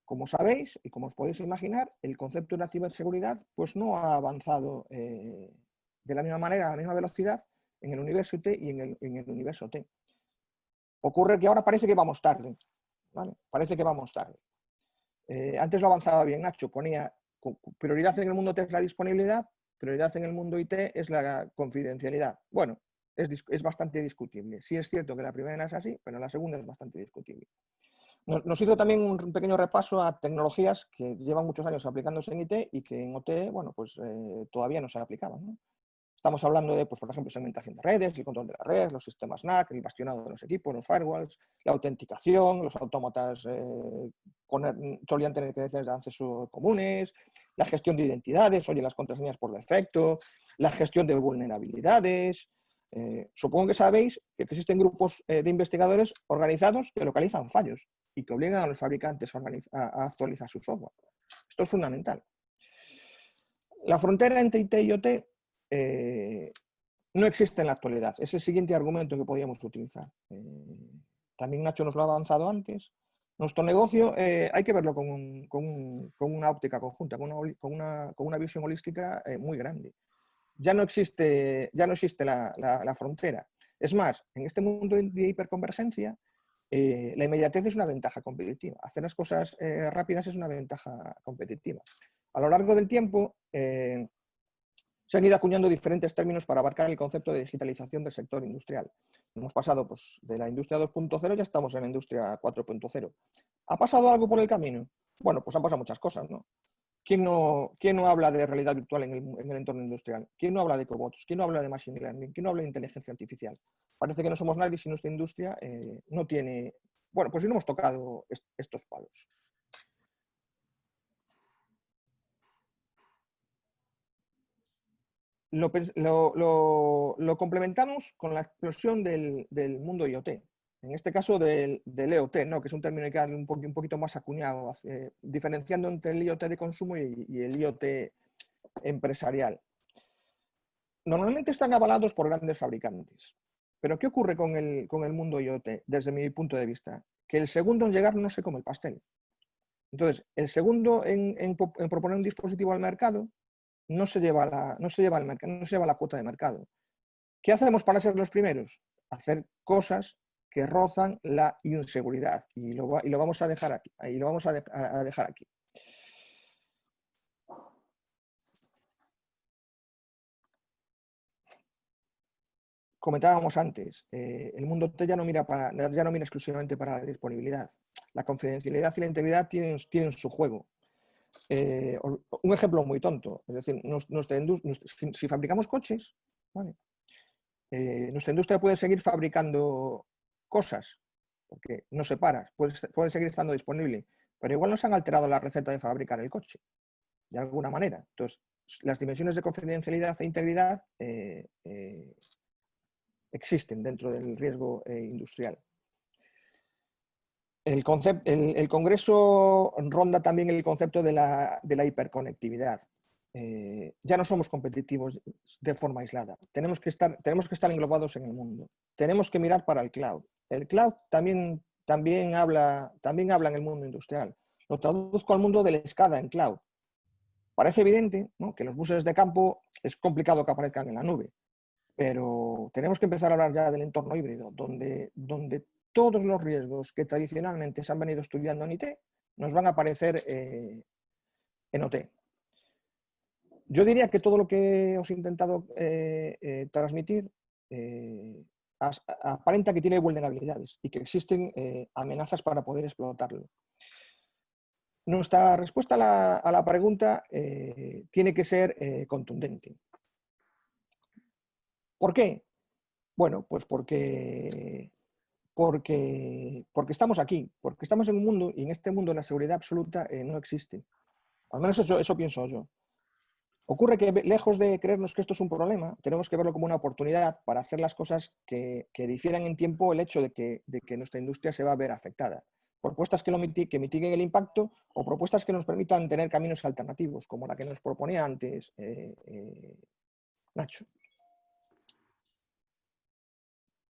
Como sabéis y como os podéis imaginar, el concepto de la ciberseguridad pues no ha avanzado de la misma manera, a la misma velocidad en el universo IT y en el universo T. Ocurre que ahora parece que vamos tarde, ¿vale? Parece que vamos tarde. Antes lo avanzaba bien Nacho, ponía prioridad en el mundo T es la disponibilidad, prioridad en el mundo IT es la confidencialidad. Bueno, es bastante discutible. Sí es cierto que la primera es así, pero la segunda es bastante discutible. Nos hizo también un pequeño repaso a tecnologías que llevan muchos años aplicándose en IT y que en OT, bueno, pues todavía no se aplicaban, ¿no? Estamos hablando de, pues, por ejemplo, segmentación de redes, el control de la red, los sistemas NAC, el bastionado de los equipos, los firewalls, la autenticación, los autómatas solían tener credenciales de acceso comunes, la gestión de identidades, oye, las contraseñas por defecto, la gestión de vulnerabilidades. Supongo que sabéis que existen grupos de investigadores organizados que localizan fallos y que obligan a los fabricantes a actualizar su software. Esto es fundamental. La frontera entre IT y OT no existe en la actualidad. Es el siguiente argumento que podíamos utilizar. También Nacho nos lo ha avanzado antes. Nuestro negocio hay que verlo con una óptica conjunta, con una visión holística muy grande. Ya no existe la frontera. Es más, en este mundo de hiperconvergencia, la inmediatez es una ventaja competitiva. Hacer las cosas rápidas es una ventaja competitiva. A lo largo del tiempo, se han ido acuñando diferentes términos para abarcar el concepto de digitalización del sector industrial. Hemos pasado pues, de la industria 2.0, ya estamos en la industria 4.0. ¿Ha pasado algo por el camino? Bueno, pues han pasado muchas cosas, ¿no? ¿Quién no habla de realidad virtual en el entorno industrial? ¿Quién no habla de cobots? ¿Quién no habla de machine learning? ¿Quién no habla de inteligencia artificial? Parece que no somos nadie si nuestra industria no tiene Bueno, pues no hemos tocado estos palos. Lo complementamos con la explosión del mundo IoT. En este caso del EOT, ¿no? Que es un término que ha un poquito más acuñado, diferenciando entre el IoT de consumo y el IoT empresarial. Normalmente están avalados por grandes fabricantes. Pero ¿qué ocurre con el mundo IoT desde mi punto de vista? Que el segundo en llegar no se come el pastel. Entonces, el segundo en proponer un dispositivo al mercado no se lleva la cuota de mercado. ¿Qué hacemos para ser los primeros? Hacer cosas que rozan la inseguridad. Y lo vamos a dejar aquí. Ahí lo vamos a dejar aquí. Comentábamos antes, el mundo T ya no mira exclusivamente para la disponibilidad. La confidencialidad y la integridad tienen su juego. Un ejemplo muy tonto, es decir, si fabricamos coches, ¿vale? Nuestra industria puede seguir fabricando cosas, porque no se para, puede seguir estando disponible, pero igual nos han alterado la receta de fabricar el coche, de alguna manera. Entonces, las dimensiones de confidencialidad e integridad existen dentro del riesgo industrial. El Congreso ronda también el concepto de la hiperconectividad. Ya no somos competitivos de forma aislada. Tenemos que estar englobados en el mundo. Tenemos que mirar para el cloud. El cloud también habla en el mundo industrial. Lo traduzco al mundo del SCADA en cloud. Parece evidente, ¿no?, que los buses de campo es complicado que aparezcan en la nube, pero tenemos que empezar a hablar ya del entorno híbrido, donde todos los riesgos que tradicionalmente se han venido estudiando en IT nos van a aparecer en OT. Yo diría que todo lo que os he intentado transmitir aparenta que tiene vulnerabilidades y que existen amenazas para poder explotarlo. Nuestra respuesta a la pregunta tiene que ser contundente. ¿Por qué? Bueno, pues porque estamos aquí, porque estamos en un mundo, y en este mundo la seguridad absoluta no existe. Al menos eso pienso yo. Ocurre que, lejos de creernos que esto es un problema, tenemos que verlo como una oportunidad para hacer las cosas que difieran en tiempo el hecho de que nuestra industria se va a ver afectada. Propuestas que mitiguen el impacto o propuestas que nos permitan tener caminos alternativos, como la que nos proponía antes Nacho.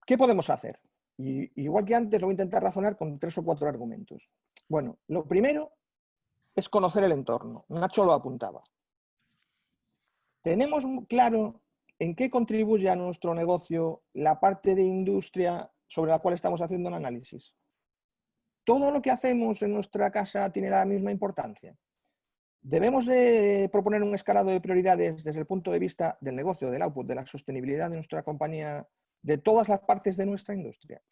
¿Qué podemos hacer? Igual que antes, lo voy a intentar razonar con 3 o 4 argumentos. Bueno, lo primero es conocer el entorno. Nacho lo apuntaba. ¿Tenemos claro en qué contribuye a nuestro negocio la parte de industria sobre la cual estamos haciendo un análisis? ¿Todo lo que hacemos en nuestra casa tiene la misma importancia? ¿Debemos de proponer un escalado de prioridades desde el punto de vista del negocio, del output, de la sostenibilidad de nuestra compañía, de todas las partes de nuestra industria?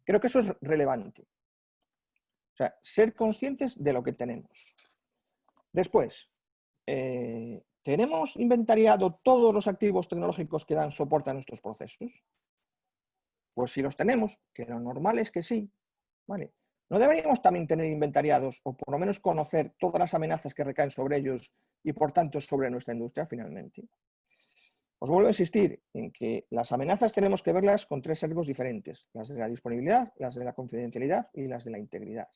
Creo que eso es relevante. O sea, ser conscientes de lo que tenemos. Después, ¿tenemos inventariado todos los activos tecnológicos que dan soporte a nuestros procesos? Pues si los tenemos, que lo normal es que sí, ¿vale? ¿No deberíamos también tener inventariados o por lo menos conocer todas las amenazas que recaen sobre ellos y por tanto sobre nuestra industria finalmente? Os vuelvo a insistir en que las amenazas tenemos que verlas con 3 sesgos diferentes: las de la disponibilidad, las de la confidencialidad y las de la integridad.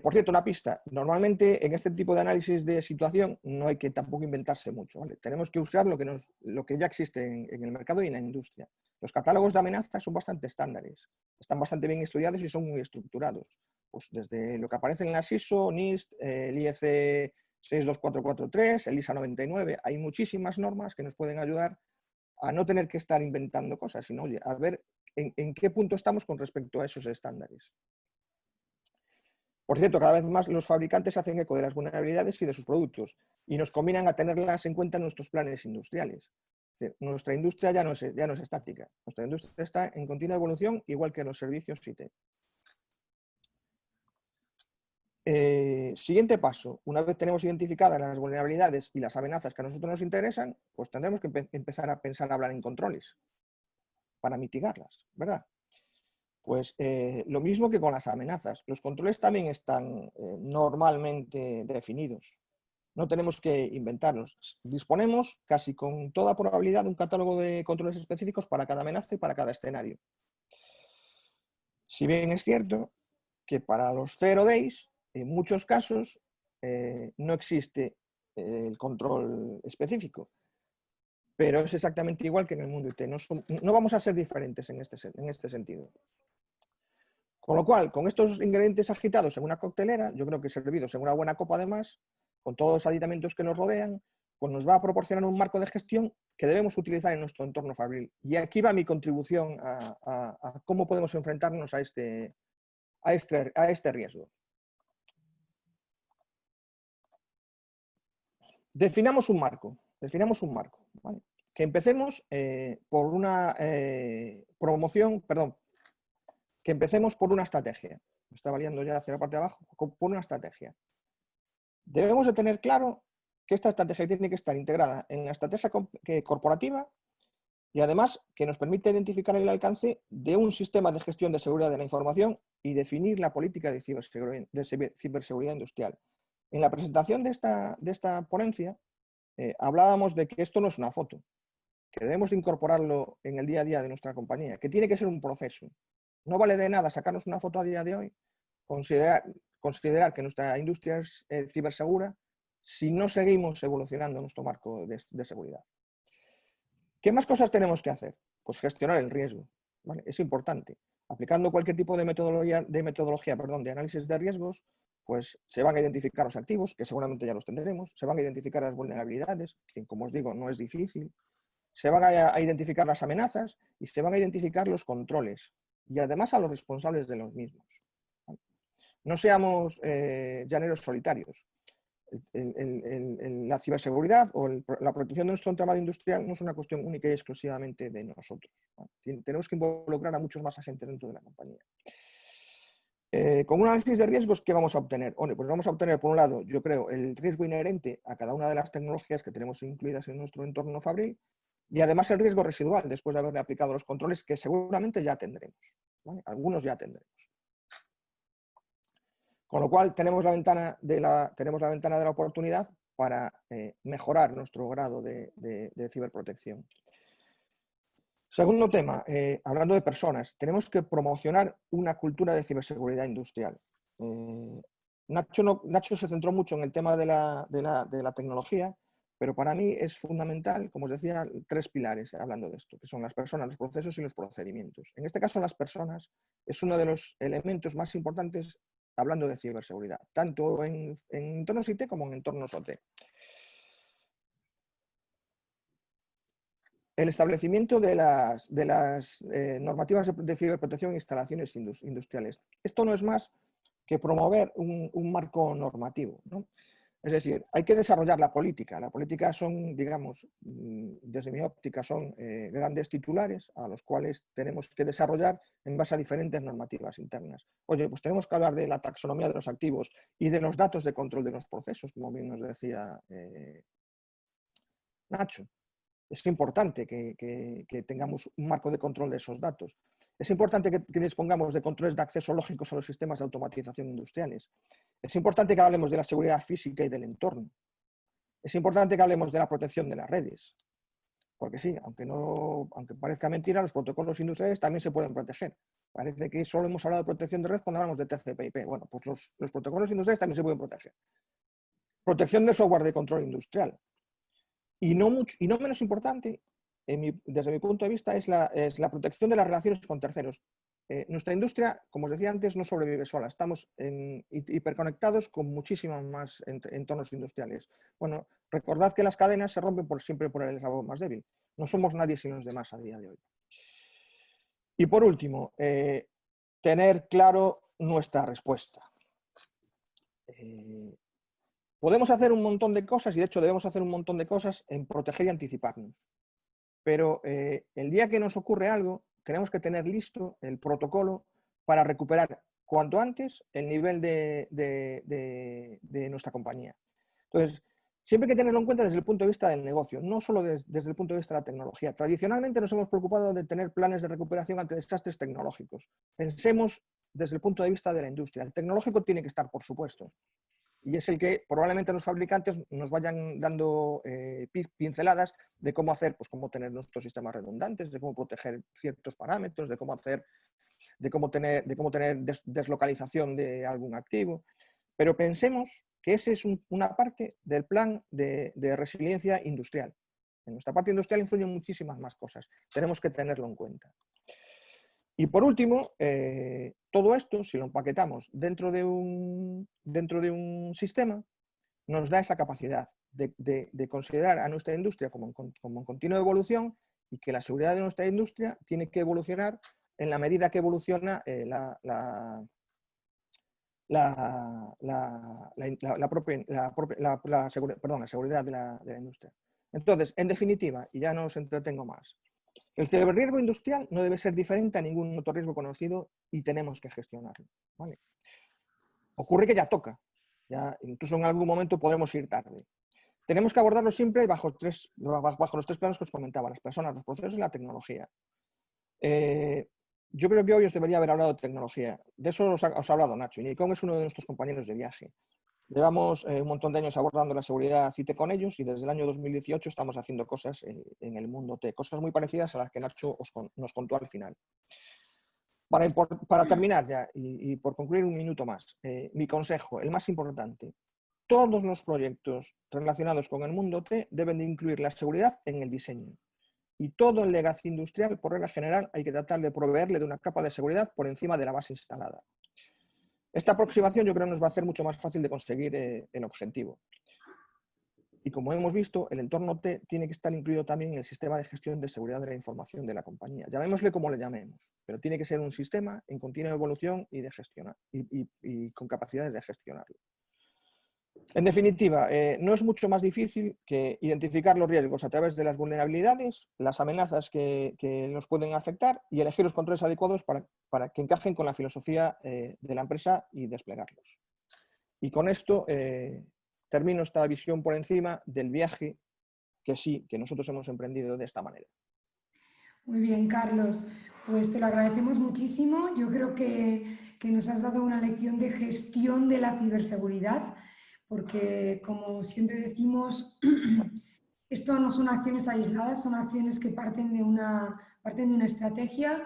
Por cierto, una pista. Normalmente en este tipo de análisis de situación no hay que tampoco inventarse mucho, ¿vale? Tenemos que usar lo que ya existe en el mercado y en la industria. Los catálogos de amenazas son bastante estándares, están bastante bien estudiados y son muy estructurados. Pues desde lo que aparece en la ISO, NIST, el IEC 62443, el ISA 99, hay muchísimas normas que nos pueden ayudar a no tener que estar inventando cosas, sino, oye, a ver en qué punto estamos con respecto a esos estándares. Por cierto, cada vez más los fabricantes hacen eco de las vulnerabilidades y de sus productos y nos combinan a tenerlas en cuenta en nuestros planes industriales. Es decir, nuestra industria ya no es estática. Nuestra industria está en continua evolución, igual que los servicios IT. Siguiente paso. Una vez tenemos identificadas las vulnerabilidades y las amenazas que a nosotros nos interesan, pues tendremos que empezar a pensar a hablar en controles. para mitigarlas, ¿verdad? Pues lo mismo que con las amenazas. Los controles también están normalmente definidos. No tenemos que inventarlos. Disponemos casi con toda probabilidad de un catálogo de controles específicos para cada amenaza y para cada escenario. Si bien es cierto que para los zero days, en muchos casos, no existe el control específico. Pero es exactamente igual que en el mundo IT. No vamos a ser diferentes en este sentido. Con lo cual, con estos ingredientes agitados en una coctelera, yo creo que servidos en una buena copa además, con todos los aditamentos que nos rodean, pues nos va a proporcionar un marco de gestión que debemos utilizar en nuestro entorno fabril. Y aquí va mi contribución a cómo podemos enfrentarnos a este riesgo. Definamos un marco, ¿vale? Que empecemos por una que empecemos por una estrategia. Me estaba liando ya hacia la parte de abajo, por una estrategia. Debemos de tener claro que esta estrategia tiene que estar integrada en la estrategia corporativa y además que nos permite identificar el alcance de un sistema de gestión de seguridad de la información y definir la política de ciberseguridad industrial. En la presentación de esta ponencia hablábamos de que esto no es una foto, que debemos de incorporarlo en el día a día de nuestra compañía, que tiene que ser un proceso. No vale de nada sacarnos una foto a día de hoy, considerar que nuestra industria es cibersegura si no seguimos evolucionando nuestro marco de seguridad. ¿Qué más cosas tenemos que hacer? Pues gestionar el riesgo, ¿vale? Es importante. Aplicando cualquier tipo de metodología de análisis de riesgos, pues se van a identificar los activos, que seguramente ya los tendremos, se van a identificar las vulnerabilidades, que como os digo no es difícil, se van a identificar las amenazas y se van a identificar los controles y además a los responsables de los mismos. No seamos llaneros solitarios. La ciberseguridad o la protección de nuestro entramado industrial no es una cuestión única y exclusivamente de nosotros. Tenemos que involucrar a muchos más agentes dentro de la compañía. Con un análisis de riesgos, ¿qué vamos a obtener? Bueno, pues vamos a obtener, por un lado, yo creo, el riesgo inherente a cada una de las tecnologías que tenemos incluidas en nuestro entorno fabril y además el riesgo residual después de haberle aplicado los controles que seguramente ya tendremos, ¿vale? Algunos ya tendremos. Con lo cual tenemos la ventana de la oportunidad para mejorar nuestro grado de ciberprotección. Segundo tema, hablando de personas, tenemos que promocionar una cultura de ciberseguridad industrial. Nacho se centró mucho en el tema de la tecnología, pero para mí es fundamental, como os decía, 3 pilares hablando de esto, que son las personas, los procesos y los procedimientos. En este caso, las personas es uno de los elementos más importantes hablando de ciberseguridad, tanto en entornos IT como en entornos OT. El establecimiento de las normativas de ciberprotección en instalaciones industriales. Esto no es más que promover un marco normativo, ¿no? Es decir, hay que desarrollar la política. La política son, digamos, desde mi óptica, son grandes titulares a los cuales tenemos que desarrollar en base a diferentes normativas internas. Oye, pues tenemos que hablar de la taxonomía de los activos y de los datos de control de los procesos, como bien nos decía Nacho. Es importante que tengamos un marco de control de esos datos. Es importante que dispongamos de controles de acceso lógicos a los sistemas de automatización industriales. Es importante que hablemos de la seguridad física y del entorno. Es importante que hablemos de la protección de las redes. Porque sí, aunque parezca mentira, los protocolos industriales también se pueden proteger. Parece que solo hemos hablado de protección de red cuando hablamos de TCP/IP. Bueno, pues los protocolos industriales también se pueden proteger. Protección del software de control industrial. Y no menos importante, desde mi punto de vista, es la protección de las relaciones con terceros. Nuestra industria, como os decía antes, no sobrevive sola. Estamos hiperconectados con muchísimos más entornos industriales. Bueno, recordad que las cadenas se rompen siempre por el eslabón más débil. No somos nadie sin los demás a día de hoy. Y por último, tener claro nuestra respuesta. Podemos hacer un montón de cosas y de hecho debemos hacer un montón de cosas en proteger y anticiparnos. Pero el día que nos ocurre algo, tenemos que tener listo el protocolo para recuperar cuanto antes el nivel de nuestra compañía. Entonces, Siempre hay que tenerlo en cuenta desde el punto de vista del negocio, no solo desde el punto de vista de la tecnología. Tradicionalmente nos hemos preocupado de tener planes de recuperación ante desastres tecnológicos. Pensemos desde el punto de vista de la industria. El tecnológico tiene que estar, por supuesto, y es el que probablemente los fabricantes nos vayan dando pinceladas de cómo hacer, pues cómo tener nuestros sistemas redundantes, de cómo proteger ciertos parámetros, de cómo tener deslocalización de algún activo. Pero pensemos que esa es una parte del plan de resiliencia industrial. En nuestra parte industrial influyen muchísimas más cosas. Tenemos que tenerlo en cuenta. Y por último, todo esto, si lo empaquetamos dentro de un sistema, nos da esa capacidad de considerar a nuestra industria como en continua evolución y que la seguridad de nuestra industria tiene que evolucionar en la medida que evoluciona la seguridad de la industria. Entonces, en definitiva, y ya no os entretengo más, el ciberriesgo industrial no debe ser diferente a ningún otro riesgo conocido y tenemos que gestionarlo, ¿vale? Ocurre que ya toca, ya incluso en algún momento podremos ir tarde. Tenemos que abordarlo siempre bajo los tres planos que os comentaba, las personas, los procesos y la tecnología. Yo creo que hoy os debería haber hablado de tecnología. De eso os ha hablado Nacho. Y Nikon es uno de nuestros compañeros de viaje. Llevamos un montón de años abordando la seguridad IT con ellos y desde el año 2018 estamos haciendo cosas en el mundo T, cosas muy parecidas a las que Nacho nos contó al final. Para terminar ya y por concluir un minuto más, mi consejo, el más importante, todos los proyectos relacionados con el mundo T deben de incluir la seguridad en el diseño. Y todo el legacy industrial, por regla general, hay que tratar de proveerle de una capa de seguridad por encima de la base instalada. Esta aproximación yo creo nos va a hacer mucho más fácil de conseguir el objetivo. Y como hemos visto, el entorno T tiene que estar incluido también en el sistema de gestión de seguridad de la información de la compañía. Llamémosle como le llamemos, pero tiene que ser un sistema en continua evolución y de gestionar y con capacidades de gestionarlo. En definitiva, no es mucho más difícil que identificar los riesgos a través de las vulnerabilidades, las amenazas que nos pueden afectar y elegir los controles adecuados para que encajen con la filosofía de la empresa y desplegarlos. Y con esto termino esta visión por encima del viaje que nosotros hemos emprendido de esta manera. Muy bien, Carlos. Pues te lo agradecemos muchísimo. Yo creo que nos has dado una lección de gestión de la ciberseguridad, porque como siempre decimos, esto no son acciones aisladas, son acciones que parten de una estrategia,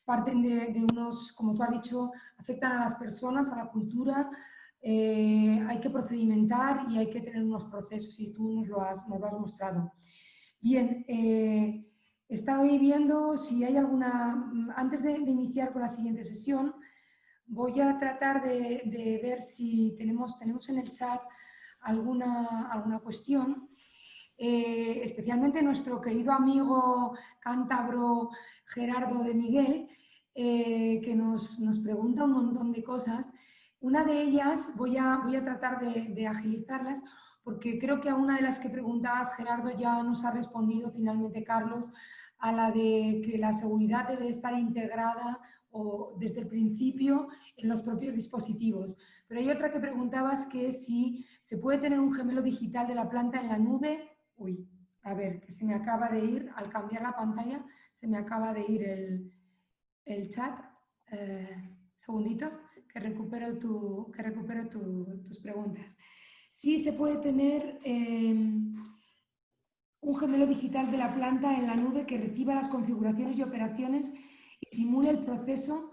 parten de unos, como tú has dicho, afectan a las personas, a la cultura. Hay que procedimentar y hay que tener unos procesos y tú nos lo has mostrado. Bien, estoy viendo si hay alguna, antes de iniciar con la siguiente sesión, voy a tratar de ver si tenemos en el chat alguna cuestión. Especialmente nuestro querido amigo cántabro Gerardo de Miguel, que nos pregunta un montón de cosas. Una de ellas voy a tratar de agilizarlas, porque creo que a una de las que preguntabas, Gerardo, ya nos ha respondido finalmente Carlos, a la de que la seguridad debe estar integrada o desde el principio en los propios dispositivos. Pero hay otra que preguntabas, que es si se puede tener un gemelo digital de la planta en la nube. Uy, a ver, que se me acaba de ir, al cambiar la pantalla, se me acaba de ir el chat. Segundito, que recupero tus preguntas. Sí se puede tener un gemelo digital de la planta en la nube que reciba las configuraciones y operaciones y simule el proceso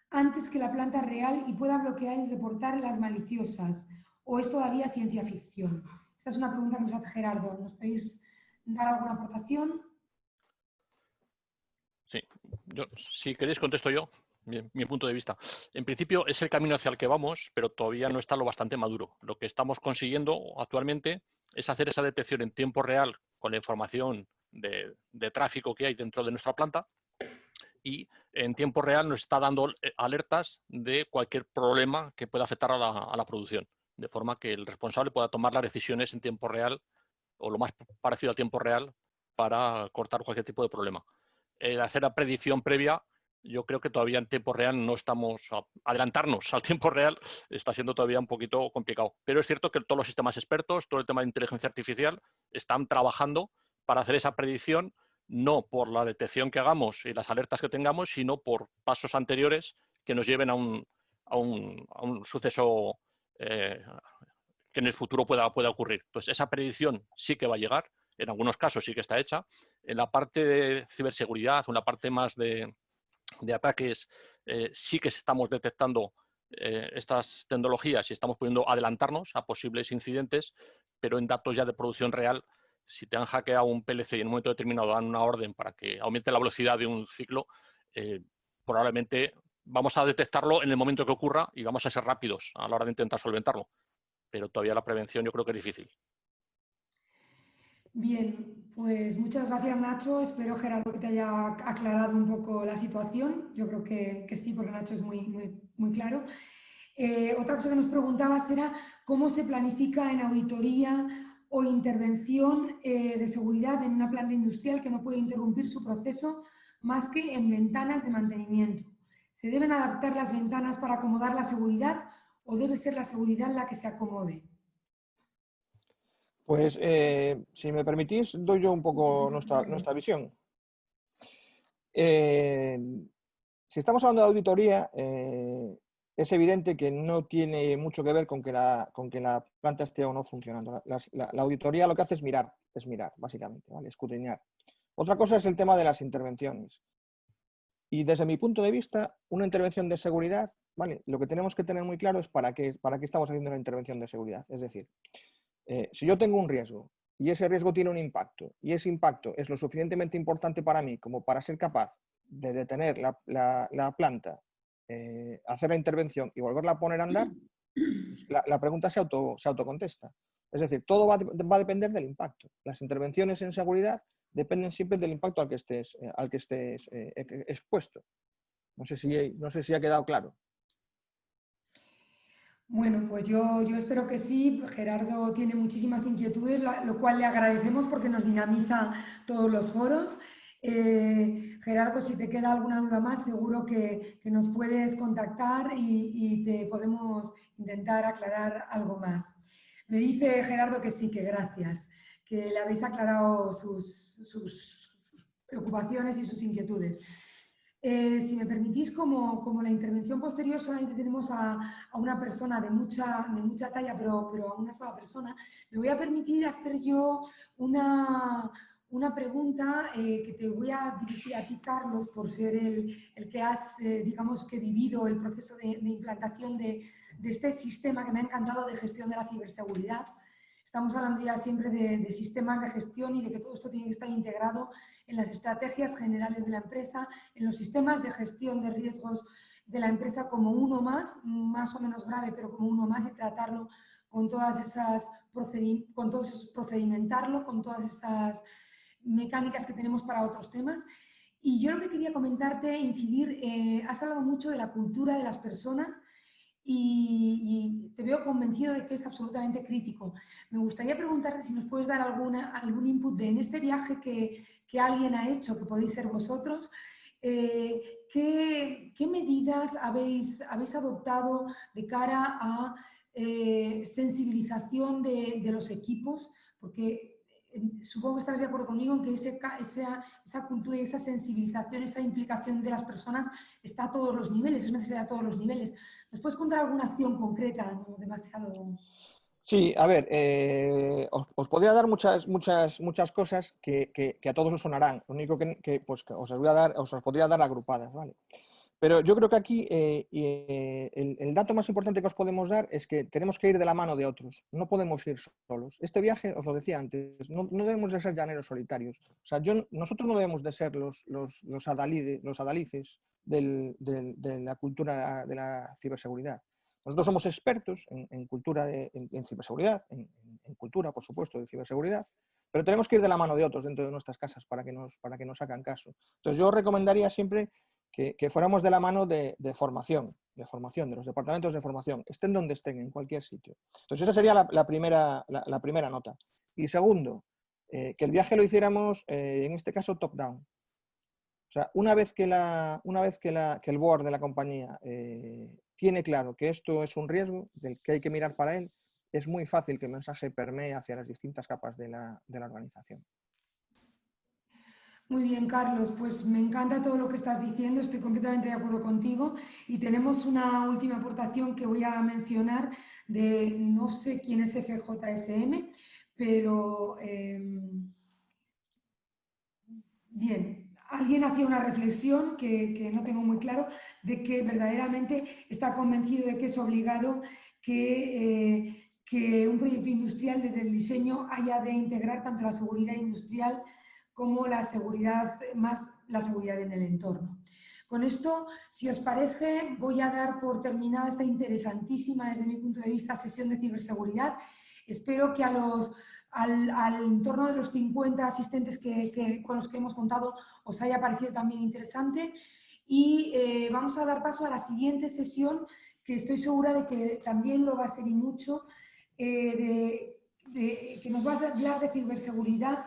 antes que la planta real y pueda bloquear y reportar las maliciosas. ¿O es todavía ciencia ficción? Esta es una pregunta que nos hace Gerardo. ¿Nos podéis dar alguna aportación? Sí, si queréis contesto yo, mi punto de vista. En principio es el camino hacia el que vamos, pero todavía no está lo bastante maduro. Lo que estamos consiguiendo actualmente es hacer esa detección en tiempo real con la información de tráfico que hay dentro de nuestra planta y en tiempo real nos está dando alertas de cualquier problema que pueda afectar a la producción, de forma que el responsable pueda tomar las decisiones en tiempo real o lo más parecido a tiempo real para cortar cualquier tipo de problema. Hacer la predicción previa yo creo que todavía en tiempo real no estamos, adelantarnos al tiempo real está siendo todavía un poquito complicado. Pero es cierto que todos los sistemas expertos, todo el tema de inteligencia artificial, están trabajando para hacer esa predicción, no por la detección que hagamos y las alertas que tengamos, sino por pasos anteriores que nos lleven a un suceso que en el futuro pueda ocurrir. Entonces, esa predicción sí que va a llegar, en algunos casos sí que está hecha. En la parte de ciberseguridad, en la parte más de ataques, sí que estamos detectando estas tecnologías y estamos pudiendo adelantarnos a posibles incidentes, pero en datos ya de producción real, si te han hackeado un PLC y en un momento determinado dan una orden para que aumente la velocidad de un ciclo, probablemente vamos a detectarlo en el momento que ocurra y vamos a ser rápidos a la hora de intentar solventarlo. Pero todavía la prevención yo creo que es difícil. Bien, pues muchas gracias, Nacho. Espero, Gerardo, que te haya aclarado un poco la situación. Yo creo que sí, porque Nacho es muy claro. Otra cosa que nos preguntabas era cómo se planifica en auditoría o intervención de seguridad en una planta industrial que no puede interrumpir su proceso más que en ventanas de mantenimiento. ¿Se deben adaptar las ventanas para acomodar la seguridad o debe ser la seguridad la que se acomode? Pues, si me permitís, doy yo un poco nuestra visión. Si estamos hablando de auditoría, es evidente que no tiene mucho que ver con que la planta esté o no funcionando. La auditoría lo que hace es mirar, básicamente, ¿vale? Escudriñar. Otra cosa es el tema de las intervenciones. Y desde mi punto de vista, una intervención de seguridad, ¿vale? Lo que tenemos que tener muy claro es para qué estamos haciendo una intervención de seguridad. Es decir, si yo tengo un riesgo y ese riesgo tiene un impacto y ese impacto es lo suficientemente importante para mí como para ser capaz de detener la planta, hacer la intervención y volverla a poner a andar, pues la pregunta se autocontesta. Es decir, todo va a depender del impacto. Las intervenciones en seguridad dependen siempre del impacto al que estés expuesto. No sé si ha quedado claro. Bueno, pues yo espero que sí. Gerardo tiene muchísimas inquietudes, lo cual le agradecemos porque nos dinamiza todos los foros. Gerardo, si te queda alguna duda más, seguro que nos puedes contactar y te podemos intentar aclarar algo más. Me dice Gerardo que sí, que gracias, que le habéis aclarado sus preocupaciones y sus inquietudes. Si me permitís, como la intervención posterior solamente tenemos a una persona de mucha talla, pero a una sola persona, me voy a permitir hacer yo una pregunta que te voy a dirigir a ti, Carlos, por ser el que has, digamos, que vivido el proceso de implantación de este sistema que me ha encantado de gestión de la ciberseguridad. Estamos hablando ya siempre de sistemas de gestión y de que todo esto tiene que estar integrado en las estrategias generales de la empresa, en los sistemas de gestión de riesgos de la empresa como uno más o menos grave, pero como uno más, y tratarlo con todas esas procedimentarlo, con todas esas mecánicas que tenemos para otros temas. Y yo lo que quería comentarte, incidir, has hablado mucho de la cultura de las personas y te veo convencido de que es absolutamente crítico. Me gustaría preguntarte si nos puedes dar algún input en este viaje que alguien ha hecho, que podéis ser vosotros. ¿Qué medidas habéis adoptado de cara a sensibilización de los equipos? Porque supongo que estarás de acuerdo conmigo en que esa cultura y esa sensibilización, esa implicación de las personas está a todos los niveles, es necesaria a todos los niveles. ¿Nos puedes contar alguna acción concreta? No demasiado... Sí, a ver, os podría dar muchas cosas que a todos os sonarán. Lo único que os podría dar agrupadas, ¿vale? Pero yo creo que aquí el dato más importante que os podemos dar es que tenemos que ir de la mano de otros. No podemos ir solos. Este viaje, os lo decía antes, no debemos de ser llaneros solitarios. O sea, nosotros no debemos de ser los adalices de la cultura de la ciberseguridad. Nosotros somos expertos en cultura en ciberseguridad, en cultura, por supuesto, de ciberseguridad, pero tenemos que ir de la mano de otros dentro de nuestras casas para que nos hagan caso. Entonces yo recomendaría siempre que fuéramos de la mano de formación, de los departamentos de formación, estén donde estén, en cualquier sitio. Entonces esa sería la primera nota. Y segundo, que el viaje lo hiciéramos, en este caso, top-down. O sea, una vez que el board de la compañía tiene claro que esto es un riesgo del que hay que mirar para él, es muy fácil que el mensaje permee hacia las distintas capas de la organización. Muy bien, Carlos, pues me encanta todo lo que estás diciendo, estoy completamente de acuerdo contigo y tenemos una última aportación que voy a mencionar de, no sé quién es FJSM, pero bien, alguien hacía una reflexión que no tengo muy claro de que verdaderamente está convencido de que es obligado que un proyecto industrial desde el diseño haya de integrar tanto la seguridad industrial como la seguridad, más la seguridad en el entorno. Con esto, si os parece, voy a dar por terminada esta interesantísima, desde mi punto de vista, sesión de ciberseguridad. Espero que al entorno de los 50 asistentes con los que hemos contado os haya parecido también interesante. Y vamos a dar paso a la siguiente sesión, que estoy segura de que también lo va a ser y mucho, que nos va a hablar de ciberseguridad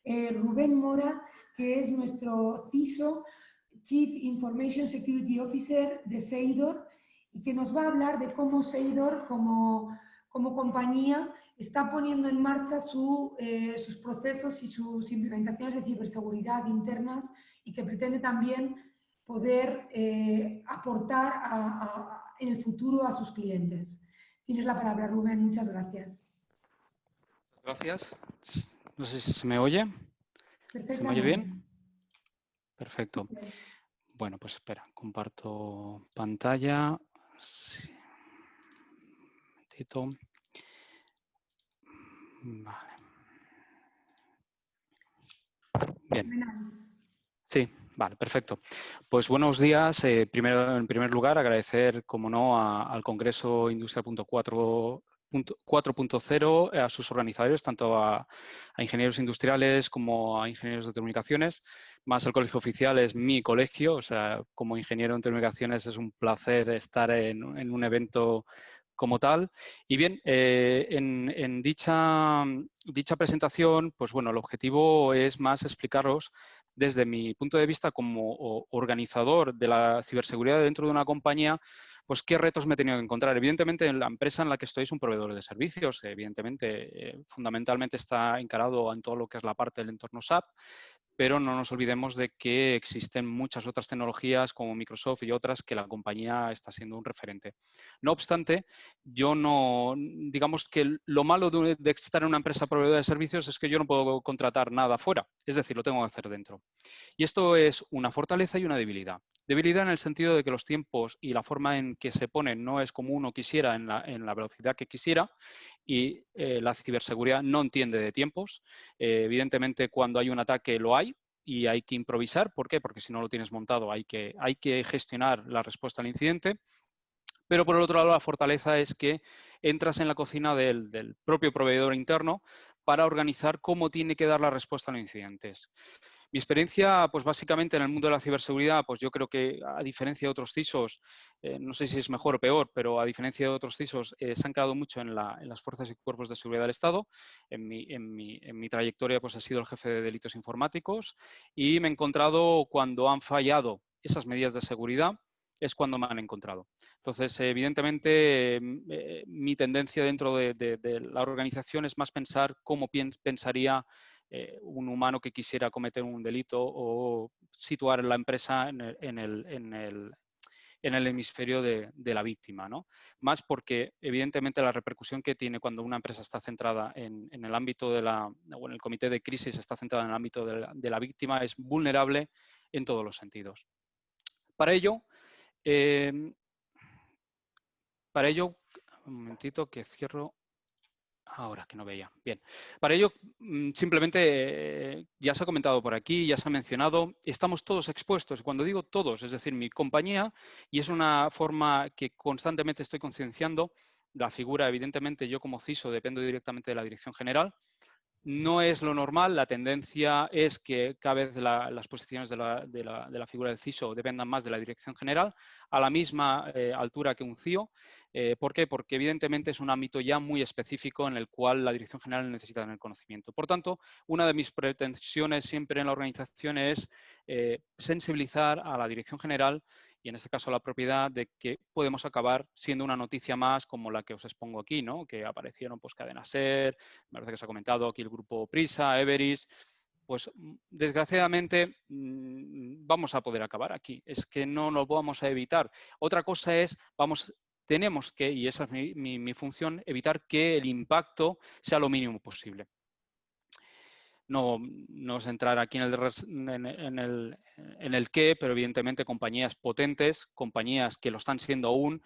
Rubén Mora, que es nuestro CISO, Chief Information Security Officer de Seidor, y que nos va a hablar de cómo Seidor, como compañía, está poniendo en marcha sus procesos y sus implementaciones de ciberseguridad internas y que pretende también poder aportar en el futuro a sus clientes. Tienes la palabra, Rubén. Muchas gracias. Gracias. No sé si se me oye. ¿Se me oye bien? Perfecto. Bueno, pues espera, comparto pantalla. Sí. Un momentito. Vale. Bien. Sí, vale, perfecto. Pues buenos días. En primer lugar, agradecer, como no, al Congreso Industria 4.0, a sus organizadores, tanto a ingenieros industriales como a ingenieros de telecomunicaciones. Más el colegio oficial es mi colegio, o sea, como ingeniero en telecomunicaciones es un placer estar en un evento como tal. Y bien, en dicha presentación, pues bueno, el objetivo es más explicaros desde mi punto de vista como organizador de la ciberseguridad dentro de una compañía, pues qué retos me he tenido que encontrar. Evidentemente, la empresa en la que estoy es un proveedor de servicios. Evidentemente, fundamentalmente está encarado en todo lo que es la parte del entorno SAP, pero no nos olvidemos de que existen muchas otras tecnologías como Microsoft y otras que la compañía está siendo un referente. No obstante, yo no, digamos que lo malo de estar en una empresa proveedora de servicios es que yo no puedo contratar nada fuera, es decir, lo tengo que hacer dentro. Y esto es una fortaleza y una debilidad. Debilidad en el sentido de que los tiempos y la forma en que se ponen no es como uno quisiera en la velocidad que quisiera, y la ciberseguridad no entiende de tiempos. Evidentemente, cuando hay un ataque lo hay y hay que improvisar. ¿Por qué? Porque si no lo tienes montado hay que gestionar la respuesta al incidente. Pero por el otro lado, la fortaleza es que entras en la cocina del propio proveedor interno para organizar cómo tiene que dar la respuesta a los incidentes. Mi experiencia, pues básicamente en el mundo de la ciberseguridad, pues yo creo que a diferencia de otros CISOs, no sé si es mejor o peor, pero a diferencia de otros CISOs, se han quedado mucho en las fuerzas y cuerpos de seguridad del Estado. En mi trayectoria, pues he sido el jefe de delitos informáticos y me he encontrado cuando han fallado esas medidas de seguridad, es cuando me han encontrado. Entonces, evidentemente, mi tendencia dentro de la organización es más pensar cómo pensaría un humano que quisiera cometer un delito o situar la empresa en el hemisferio de la víctima, ¿no? Más porque, evidentemente, la repercusión que tiene cuando una empresa está centrada en el ámbito o en el comité de crisis está centrada en el ámbito de la víctima es vulnerable en todos los sentidos. Para ello, un momentito que cierro. Ahora que no veía. Bien. Para ello, simplemente, ya se ha comentado por aquí, ya se ha mencionado, estamos todos expuestos. Cuando digo todos, es decir, mi compañía, y es una forma que constantemente estoy concienciando, la figura, evidentemente, yo como CISO dependo directamente de la dirección general, No es lo normal, la tendencia es que cada vez las posiciones de la figura del CISO dependan más de la dirección general, a la misma altura que un CIO. ¿Por qué? Porque evidentemente es un ámbito ya muy específico en el cual la dirección general necesita tener conocimiento. Por tanto, una de mis pretensiones siempre en la organización es sensibilizar a la dirección general y en este caso la propiedad, de que podemos acabar siendo una noticia más como la que os expongo aquí, ¿no? Que aparecieron pues Cadena Ser, me parece que se ha comentado aquí el grupo Prisa, Everis. Pues desgraciadamente vamos a poder acabar aquí. Es que no lo vamos a evitar. Otra cosa es, tenemos que, y esa es mi función, evitar que el impacto sea lo mínimo posible. No es entrar aquí en el qué, pero evidentemente compañías potentes, compañías que lo están siendo aún,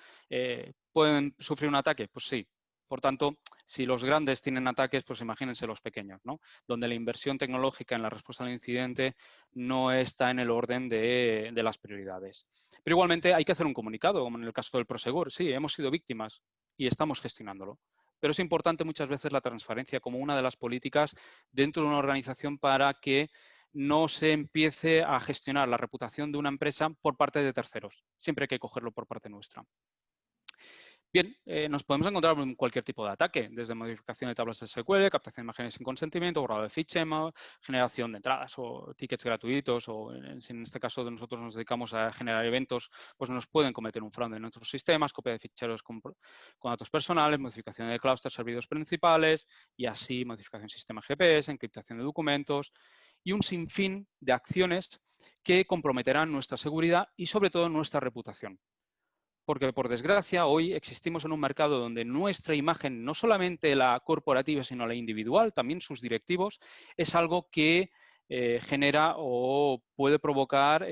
¿pueden sufrir un ataque? Pues sí. Por tanto, si los grandes tienen ataques, pues imagínense los pequeños, ¿no? Donde la inversión tecnológica en la respuesta al incidente no está en el orden de las prioridades. Pero igualmente hay que hacer un comunicado, como en el caso del Prosegur. Sí, hemos sido víctimas y estamos gestionándolo. Pero es importante muchas veces la transparencia como una de las políticas dentro de una organización para que no se empiece a gestionar la reputación de una empresa por parte de terceros. Siempre hay que cogerlo por parte nuestra. Bien, nos podemos encontrar en cualquier tipo de ataque, desde modificación de tablas de SQL, captación de imágenes sin consentimiento, borrado de fichema, generación de entradas o tickets gratuitos, o en este caso de nosotros nos dedicamos a generar eventos, pues nos pueden cometer un fraude en nuestros sistemas, copia de ficheros con datos personales, modificación de clusters, servidores principales y así modificación de sistema GPS, encriptación de documentos y un sinfín de acciones que comprometerán nuestra seguridad y sobre todo nuestra reputación. Porque, por desgracia, hoy existimos en un mercado donde nuestra imagen, no solamente la corporativa, sino la individual, también sus directivos, es algo que genera o puede provocar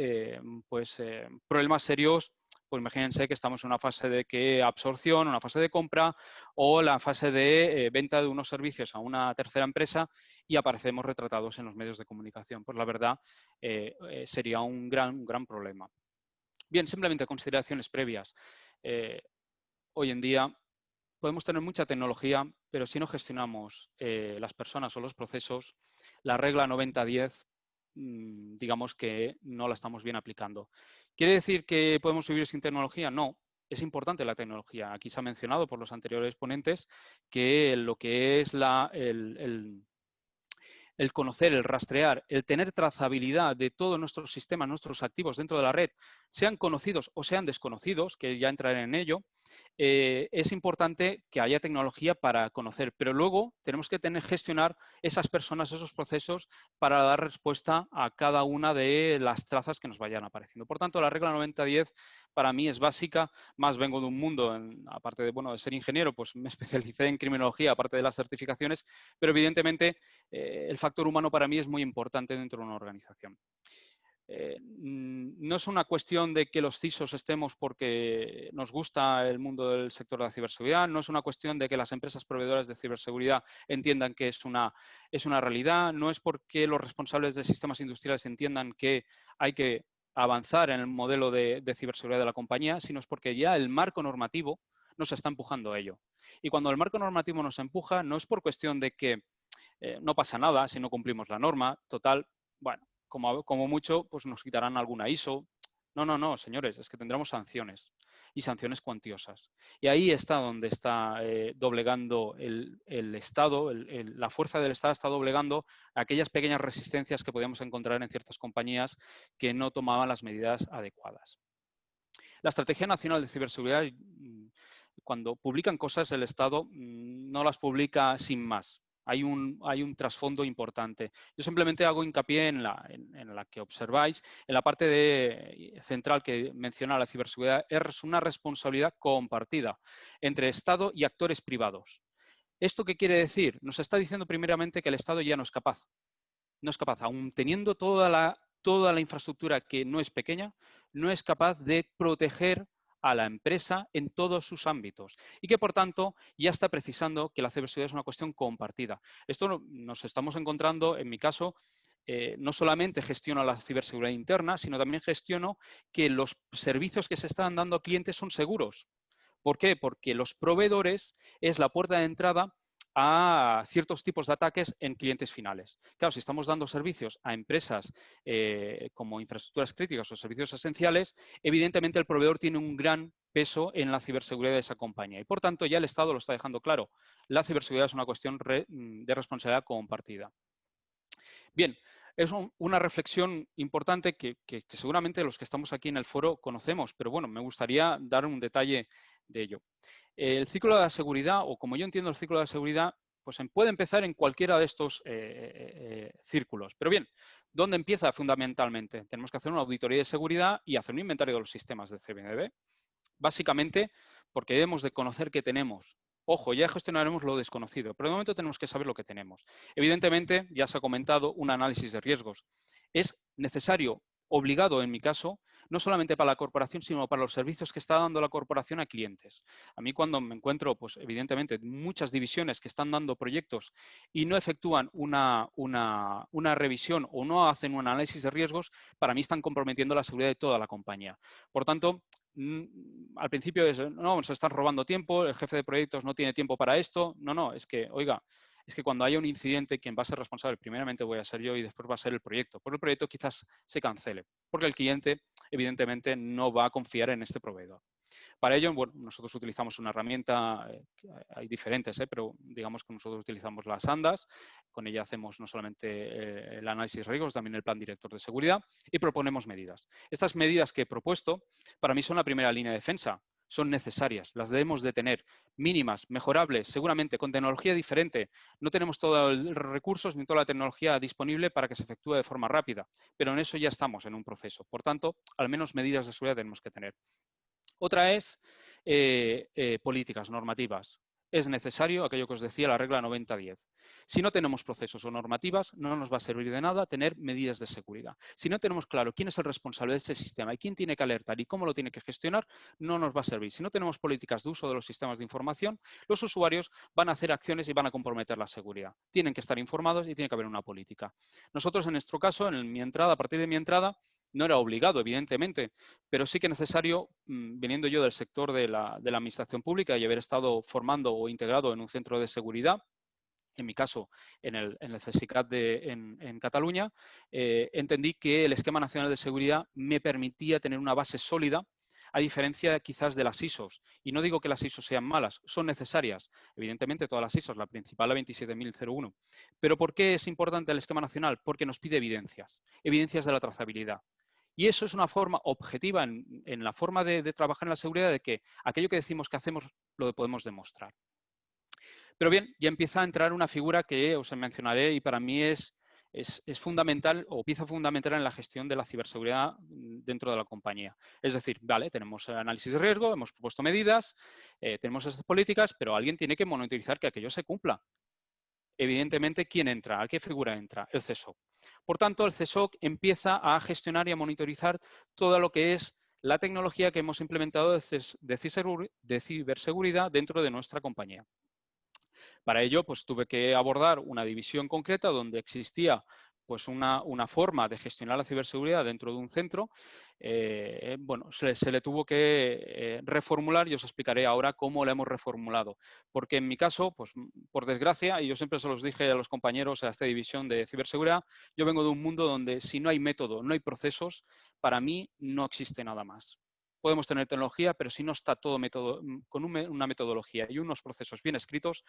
problemas serios. Pues imagínense que estamos en una fase de absorción, una fase de compra o la fase de venta de unos servicios a una tercera empresa y aparecemos retratados en los medios de comunicación. Pues la verdad sería un gran problema. Bien, simplemente consideraciones previas. Hoy en día podemos tener mucha tecnología, pero si no gestionamos las personas o los procesos, la regla 90-10, digamos que no la estamos bien aplicando. ¿Quiere decir que podemos vivir sin tecnología? No. Es importante la tecnología. Aquí se ha mencionado por los anteriores ponentes que lo que es el conocer, el rastrear, el tener trazabilidad de todos nuestros sistemas, nuestros activos dentro de la red, sean conocidos o sean desconocidos, que ya entraré en ello, es importante que haya tecnología para conocer, pero luego tenemos que gestionar esas personas, esos procesos para dar respuesta a cada una de las trazas que nos vayan apareciendo. Por tanto, la regla 90-10 para mí es básica, más vengo de un mundo, aparte de ser ingeniero, pues me especialicé en criminología, aparte de las certificaciones, pero evidentemente el factor humano para mí es muy importante dentro de una organización. No es una cuestión de que los CISOs estemos porque nos gusta el mundo del sector de la ciberseguridad, no es una cuestión de que las empresas proveedoras de ciberseguridad entiendan que es una realidad, no es porque los responsables de sistemas industriales entiendan que hay que avanzar en el modelo de ciberseguridad de la compañía, sino es porque ya el marco normativo nos está empujando a ello. Y cuando el marco normativo nos empuja, no es por cuestión de que no pasa nada si no cumplimos la norma, total, bueno, como mucho, pues nos quitarán alguna ISO. No, señores, es que tendremos sanciones y sanciones cuantiosas. Y ahí está donde está doblegando el Estado, la fuerza del Estado está doblegando aquellas pequeñas resistencias que podíamos encontrar en ciertas compañías que no tomaban las medidas adecuadas. La Estrategia Nacional de Ciberseguridad, cuando publican cosas, el Estado no las publica sin más. Hay un trasfondo importante. Yo simplemente hago hincapié en la que observáis, en la parte central que menciona la ciberseguridad, es una responsabilidad compartida entre Estado y actores privados. ¿Esto qué quiere decir? Nos está diciendo primeramente que el Estado ya no es capaz. No es capaz, aún teniendo toda la infraestructura que no es pequeña, no es capaz de proteger a la empresa en todos sus ámbitos y que, por tanto, ya está precisando que la ciberseguridad es una cuestión compartida. Esto nos estamos encontrando, en mi caso, no solamente gestiono la ciberseguridad interna, sino también gestiono que los servicios que se están dando a clientes son seguros. ¿Por qué? Porque los proveedores es la puerta de entrada a ciertos tipos de ataques en clientes finales. Claro, si estamos dando servicios a empresas como infraestructuras críticas o servicios esenciales, evidentemente el proveedor tiene un gran peso en la ciberseguridad de esa compañía. Y por tanto, ya el Estado lo está dejando claro. La ciberseguridad es una cuestión de responsabilidad compartida. Bien, es una reflexión importante que seguramente los que estamos aquí en el foro conocemos, pero bueno, me gustaría dar un detalle de ello. El ciclo de la seguridad, o como yo entiendo el ciclo de la seguridad, pues puede empezar en cualquiera de estos círculos. Pero bien, ¿dónde empieza fundamentalmente? Tenemos que hacer una auditoría de seguridad y hacer un inventario de los sistemas de CMDB. Básicamente porque debemos de conocer qué tenemos. Ojo, ya gestionaremos lo desconocido, pero de momento tenemos que saber lo que tenemos. Evidentemente, ya se ha comentado, un análisis de riesgos. Es necesario, obligado en mi caso, no solamente para la corporación, sino para los servicios que está dando la corporación a clientes. A mí cuando me encuentro, pues evidentemente, muchas divisiones que están dando proyectos y no efectúan una revisión o no hacen un análisis de riesgos, para mí están comprometiendo la seguridad de toda la compañía. Por tanto, al principio es, no, se están robando tiempo, el jefe de proyectos no tiene tiempo para esto. No, es que, oiga, es que cuando haya un incidente, quien va a ser responsable, primeramente voy a ser yo y después va a ser el proyecto. Porque el proyecto quizás se cancele, porque el cliente, evidentemente, no va a confiar en este proveedor. Para ello, bueno, nosotros utilizamos una herramienta, hay diferentes, pero digamos que nosotros utilizamos las ANDAS, con ella hacemos no solamente el análisis de riesgos, también el plan director de seguridad y proponemos medidas. Estas medidas que he propuesto, para mí son la primera línea de defensa, son necesarias, las debemos de tener, mínimas, mejorables, seguramente, con tecnología diferente. No tenemos todos los recursos ni toda la tecnología disponible para que se efectúe de forma rápida, pero en eso ya estamos en un proceso. Por tanto, al menos medidas de seguridad tenemos que tener. Otra es políticas, normativas. Es necesario, aquello que os decía, la regla 90-10. Si no tenemos procesos o normativas, no nos va a servir de nada tener medidas de seguridad. Si no tenemos claro quién es el responsable de ese sistema y quién tiene que alertar y cómo lo tiene que gestionar, no nos va a servir. Si no tenemos políticas de uso de los sistemas de información, los usuarios van a hacer acciones y van a comprometer la seguridad. Tienen que estar informados y tiene que haber una política. Nosotros, en nuestro caso, en mi entrada, a partir de mi entrada, no era obligado, evidentemente, pero sí que necesario, viniendo yo del sector de la administración pública y haber estado formando o integrado en un centro de seguridad, en mi caso, en el CSICAT en Cataluña, entendí que el Esquema Nacional de Seguridad me permitía tener una base sólida, a diferencia quizás de las ISOs. Y no digo que las ISOs sean malas, son necesarias. Evidentemente, todas las ISOs, la principal, la 27001. Pero ¿por qué es importante el Esquema Nacional? Porque nos pide evidencias de la trazabilidad. Y eso es una forma objetiva en la forma de trabajar en la seguridad, de que aquello que decimos que hacemos lo podemos demostrar. Pero bien, ya empieza a entrar una figura que os mencionaré y para mí es fundamental o pieza fundamental en la gestión de la ciberseguridad dentro de la compañía. Es decir, vale, tenemos análisis de riesgo, hemos propuesto medidas, tenemos estas políticas, pero alguien tiene que monitorizar que aquello se cumpla. Evidentemente, ¿quién entra? ¿A qué figura entra? El CSOC. Por tanto, el CSOC empieza a gestionar y a monitorizar todo lo que es la tecnología que hemos implementado de ciberseguridad dentro de nuestra compañía. Para ello, pues tuve que abordar una división concreta donde existía pues una forma de gestionar la ciberseguridad dentro de un centro. Bueno, se le tuvo que reformular y os explicaré ahora cómo la hemos reformulado. Porque en mi caso, pues por desgracia, y yo siempre se los dije a los compañeros a esta división de ciberseguridad, yo vengo de un mundo donde si no hay método, no hay procesos, para mí no existe nada más. Podemos tener tecnología, pero si no está todo con una metodología y unos procesos bien escritos,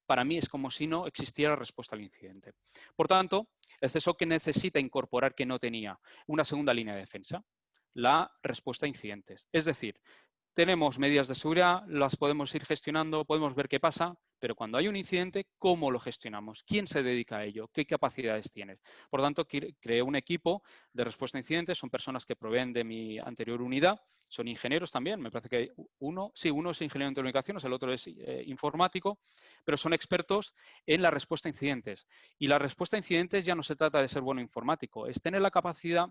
para mí es como si no existiera respuesta al incidente. Por tanto, el CSOC necesita incorporar, que no tenía, una segunda línea de defensa, la respuesta a incidentes. Es decir, tenemos medidas de seguridad, las podemos ir gestionando, podemos ver qué pasa, pero cuando hay un incidente, ¿cómo lo gestionamos? ¿Quién se dedica a ello? ¿Qué capacidades tiene? Por tanto, creé un equipo de respuesta a incidentes, son personas que proveen de mi anterior unidad, son ingenieros también, me parece que uno es ingeniero en telecomunicaciones, el otro es informático, pero son expertos en la respuesta a incidentes. Y la respuesta a incidentes ya no se trata de ser bueno informático, es tener la capacidad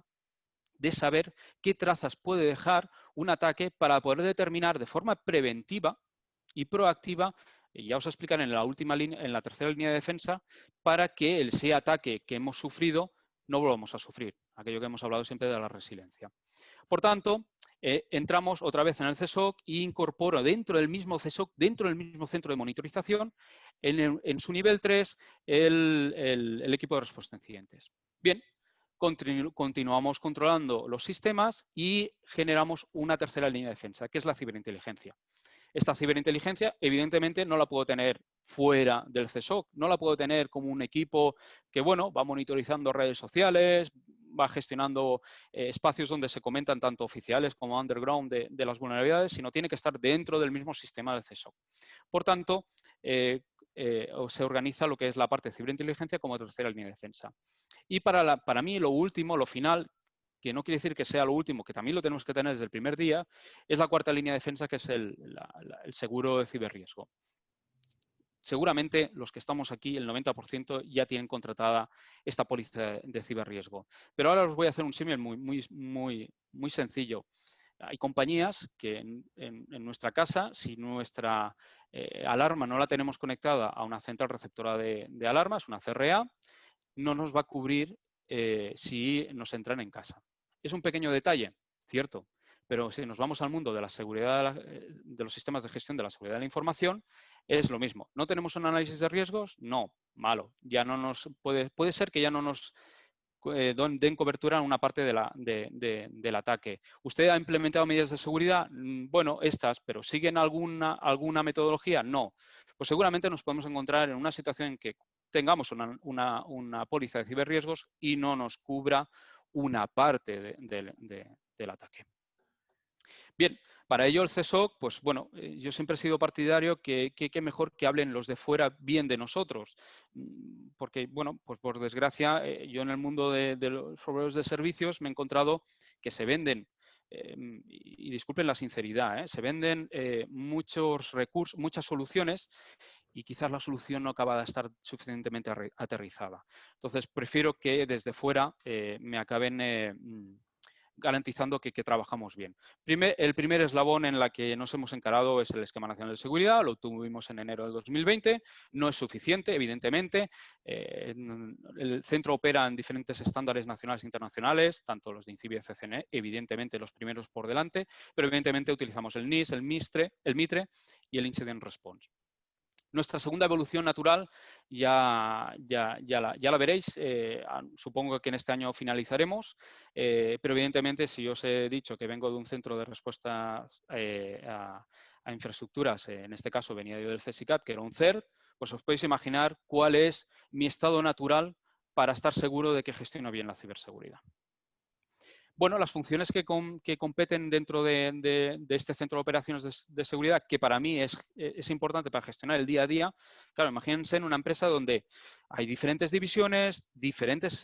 de saber qué trazas puede dejar un ataque para poder determinar de forma preventiva y proactiva, y ya os explicaré en la tercera línea de defensa, para que ese ataque que hemos sufrido no volvamos a sufrir. aquello que hemos hablado siempre de la resiliencia. Por tanto, entramos otra vez en el CSOC e incorporo dentro del mismo CSOC, dentro del mismo centro de monitorización, en su nivel 3, el equipo de respuesta a incidentes. Bien, continuamos controlando los sistemas y generamos una tercera línea de defensa, que es la ciberinteligencia. Esta ciberinteligencia, evidentemente, no la puedo tener fuera del CSOC, no la puedo tener como un equipo que, bueno, va monitorizando redes sociales, va gestionando espacios donde se comentan tanto oficiales como underground de las vulnerabilidades, sino tiene que estar dentro del mismo sistema del CSOC. Por tanto, se organiza lo que es la parte de ciberinteligencia como tercera línea de defensa. Y para mí, lo último, lo final, que no quiere decir que sea lo último, que también lo tenemos que tener desde el primer día, es la cuarta línea de defensa, que es el seguro de ciberriesgo. Seguramente los que estamos aquí, el 90% ya tienen contratada esta póliza de ciberriesgo. Pero ahora os voy a hacer un símil muy sencillo. Hay compañías que en nuestra casa, si nuestra alarma no la tenemos conectada a una central receptora de alarmas, una CRA, no nos va a cubrir si nos entran en casa. Es un pequeño detalle, cierto, pero si nos vamos al mundo de la seguridad de los sistemas de gestión de la seguridad de la información, es lo mismo. ¿No tenemos un análisis de riesgos? No, malo. Ya no nos puede ser que ya no nos den cobertura en una parte del ataque. ¿Usted ha implementado medidas de seguridad? Bueno, estas, pero ¿siguen alguna metodología? No. Pues seguramente nos podemos encontrar en una situación en que tengamos una póliza de ciberriesgos y no nos cubra una parte del ataque. Bien, para ello el CSOC, pues bueno, yo siempre he sido partidario que mejor que hablen los de fuera bien de nosotros, porque, bueno, pues por desgracia, yo en el mundo de los proveedores de servicios me he encontrado que se venden, y disculpen la sinceridad, se venden muchos recursos, muchas soluciones, y quizás la solución no acaba de estar suficientemente aterrizada. Entonces, prefiero que desde fuera me acaben garantizando que trabajamos bien. El primer eslabón en la que nos hemos encarado es el Esquema Nacional de Seguridad, lo tuvimos en enero del 2020, no es suficiente, evidentemente. El centro opera en diferentes estándares nacionales e internacionales, tanto los de INCIBE y CCNE, evidentemente los primeros por delante, pero evidentemente utilizamos el NIS, el MITRE y el Incident Response. Nuestra segunda evolución natural ya la veréis, supongo que en este año finalizaremos, pero evidentemente si yo os he dicho que vengo de un centro de respuesta a infraestructuras, en este caso venía yo del CSICAT, que era un CERT, pues os podéis imaginar cuál es mi estado natural para estar seguro de que gestiono bien la ciberseguridad. Bueno, las funciones que competen dentro de este centro de operaciones de seguridad, que para mí es importante para gestionar el día a día. Claro, imagínense en una empresa donde hay diferentes divisiones, diferentes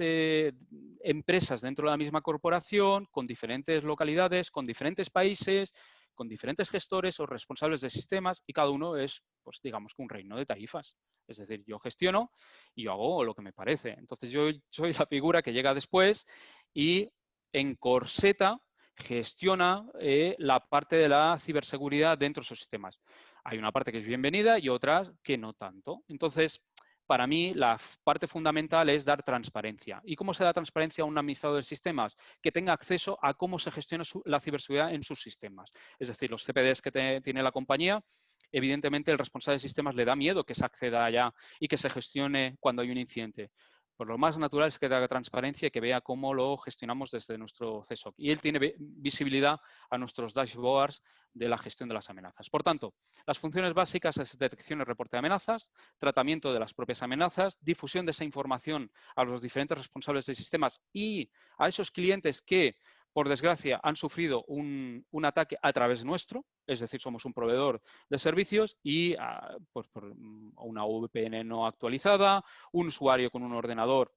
empresas dentro de la misma corporación, con diferentes localidades, con diferentes países, con diferentes gestores o responsables de sistemas, y cada uno es, pues digamos, que un reino de taifas. Es decir, yo gestiono y yo hago lo que me parece. Entonces, yo soy la figura que llega después y encorseta, gestiona la parte de la ciberseguridad dentro de sus sistemas. Hay una parte que es bienvenida y otras que no tanto. Entonces, para mí, la parte fundamental es dar transparencia. ¿Y cómo se da transparencia a un administrador de sistemas? Que tenga acceso a cómo se gestiona la ciberseguridad en sus sistemas. Es decir, los CPDs que tiene la compañía, evidentemente el responsable de sistemas le da miedo que se acceda allá y que se gestione cuando hay un incidente. Pues lo más natural es que haga transparencia y que vea cómo lo gestionamos desde nuestro CSOC. Y él tiene visibilidad a nuestros dashboards de la gestión de las amenazas. Por tanto, las funciones básicas es detección y reporte de amenazas, tratamiento de las propias amenazas, difusión de esa información a los diferentes responsables de sistemas y a esos clientes que, por desgracia, han sufrido un ataque a través nuestro, es decir, somos un proveedor de servicios y pues por una VPN no actualizada, un usuario con un ordenador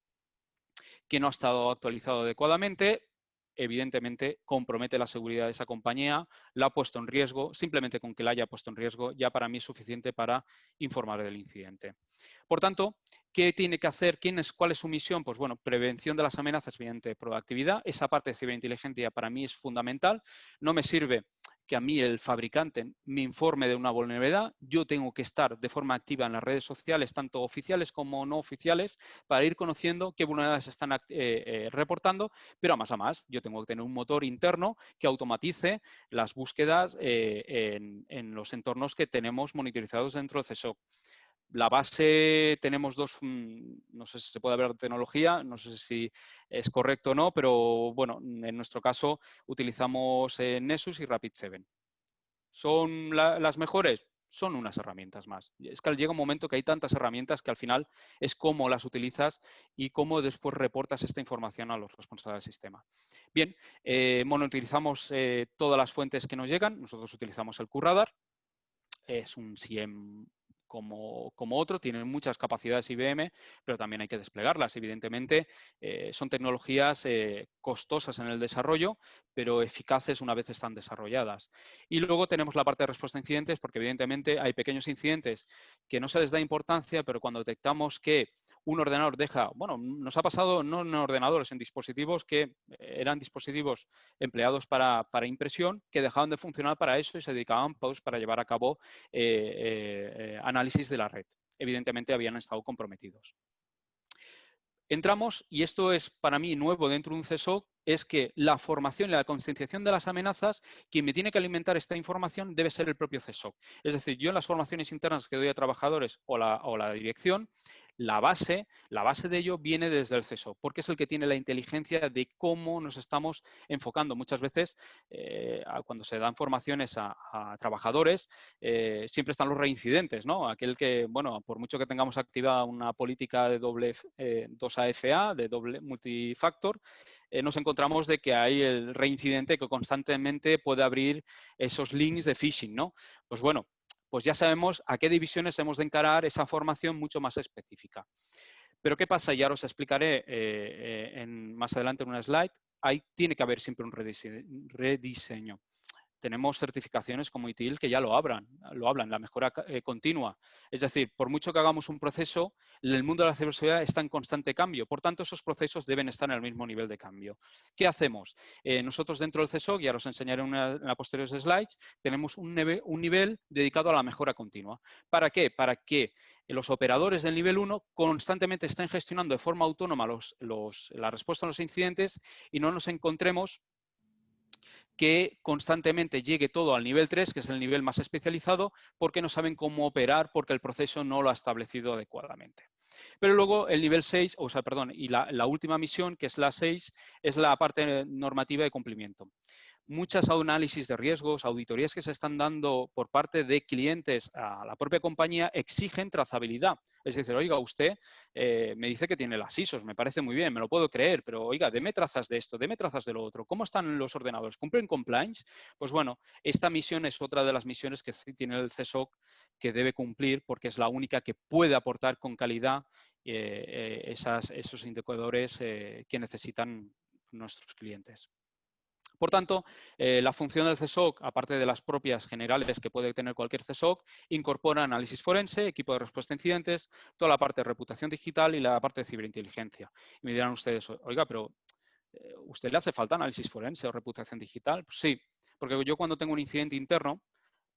que no ha estado actualizado adecuadamente, evidentemente compromete la seguridad de esa compañía, la ha puesto en riesgo, simplemente con que la haya puesto en riesgo ya para mí es suficiente para informar del incidente. Por tanto, ¿qué tiene que hacer? ¿Cuál es su misión? Pues bueno, prevención de las amenazas mediante proactividad. Esa parte de ciberinteligencia para mí es fundamental. No me sirve que a mí el fabricante me informe de una vulnerabilidad, yo tengo que estar de forma activa en las redes sociales, tanto oficiales como no oficiales, para ir conociendo qué vulnerabilidades están reportando, pero a más, yo tengo que tener un motor interno que automatice las búsquedas en los entornos que tenemos monitorizados dentro del CSOC. La base, tenemos dos, no sé si se puede hablar de tecnología, no sé si es correcto o no, pero bueno, en nuestro caso utilizamos Nessus y Rapid7. ¿Son las mejores? Son unas herramientas más. Es que llega un momento que hay tantas herramientas que al final es cómo las utilizas y cómo después reportas esta información a los responsables del sistema. Bien, monitorizamos todas las fuentes que nos llegan. Nosotros utilizamos el QRadar. Es un SIEM como otro, tienen muchas capacidades IBM, pero también hay que desplegarlas. Evidentemente, son tecnologías costosas en el desarrollo, pero eficaces una vez están desarrolladas. Y luego tenemos la parte de respuesta a incidentes, porque evidentemente hay pequeños incidentes que no se les da importancia, pero cuando detectamos que un ordenador deja, bueno, nos ha pasado no en ordenadores, en dispositivos que eran dispositivos empleados para impresión, que dejaban de funcionar para eso y se dedicaban pues, para llevar a cabo análisis de la red. Evidentemente habían estado comprometidos. Entramos, y esto es para mí nuevo dentro de un CSOC, es que la formación y la concienciación de las amenazas, quien me tiene que alimentar esta información debe ser el propio CSOC. Es decir, yo en las formaciones internas que doy a trabajadores o la dirección, la base de ello viene desde el CSOC, porque es el que tiene la inteligencia de cómo nos estamos enfocando. Muchas veces, cuando se dan formaciones a trabajadores, siempre están los reincidentes, ¿no? Aquel que, bueno, por mucho que tengamos activada una política de doble 2AFA, de doble multifactor, nos encontramos de que hay el reincidente que constantemente puede abrir esos links de phishing, ¿no? Pues bueno, pues ya sabemos a qué divisiones hemos de encarar esa formación mucho más específica. Pero ¿qué pasa? Y ahora os explicaré más adelante en una slide. Ahí tiene que haber siempre un rediseño. Tenemos certificaciones como ITIL que ya lo hablan, la mejora continua. Es decir, por mucho que hagamos un proceso, el mundo de la ciberseguridad está en constante cambio. Por tanto, esos procesos deben estar en el mismo nivel de cambio. ¿Qué hacemos? Nosotros dentro del CSOC, ya os enseñaré en las posteriores slides, tenemos un nivel dedicado a la mejora continua. ¿Para qué? Para que los operadores del nivel 1 constantemente estén gestionando de forma autónoma la respuesta a los incidentes y no nos encontremos que constantemente llegue todo al nivel 3, que es el nivel más especializado, porque no saben cómo operar, porque el proceso no lo ha establecido adecuadamente. Pero luego el nivel 6, y la última misión, que es la 6, es la parte normativa de cumplimiento. Muchas análisis de riesgos, auditorías que se están dando por parte de clientes a la propia compañía exigen trazabilidad. Es decir, oiga, usted me dice que tiene las ISOs, me parece muy bien, me lo puedo creer, pero oiga, deme trazas de esto, deme trazas de lo otro. ¿Cómo están los ordenadores? ¿Cumplen compliance? Pues bueno, esta misión es otra de las misiones que tiene el CSOC que debe cumplir porque es la única que puede aportar con calidad esos indicadores que necesitan nuestros clientes. Por tanto, la función del CSOC, aparte de las propias generales que puede tener cualquier CSOC, incorpora análisis forense, equipo de respuesta a incidentes, toda la parte de reputación digital y la parte de ciberinteligencia. Y me dirán ustedes, oiga, pero ¿usted le hace falta análisis forense o reputación digital? Pues sí, porque yo cuando tengo un incidente interno,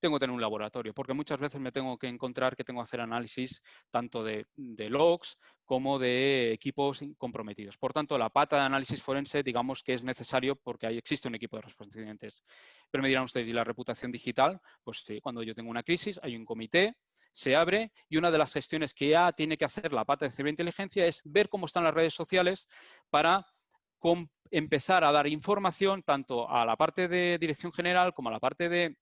tengo que tener un laboratorio, porque muchas veces me tengo que encontrar que tengo que hacer análisis tanto de logs como de equipos comprometidos. Por tanto, la pata de análisis forense, digamos que es necesario porque ahí existe un equipo de respuesta a incidentes. Pero me dirán ustedes, ¿y la reputación digital? Pues sí, cuando yo tengo una crisis, hay un comité, se abre y una de las gestiones que ya tiene que hacer la pata de ciberinteligencia es ver cómo están las redes sociales para empezar a dar información tanto a la parte de dirección general como a la parte de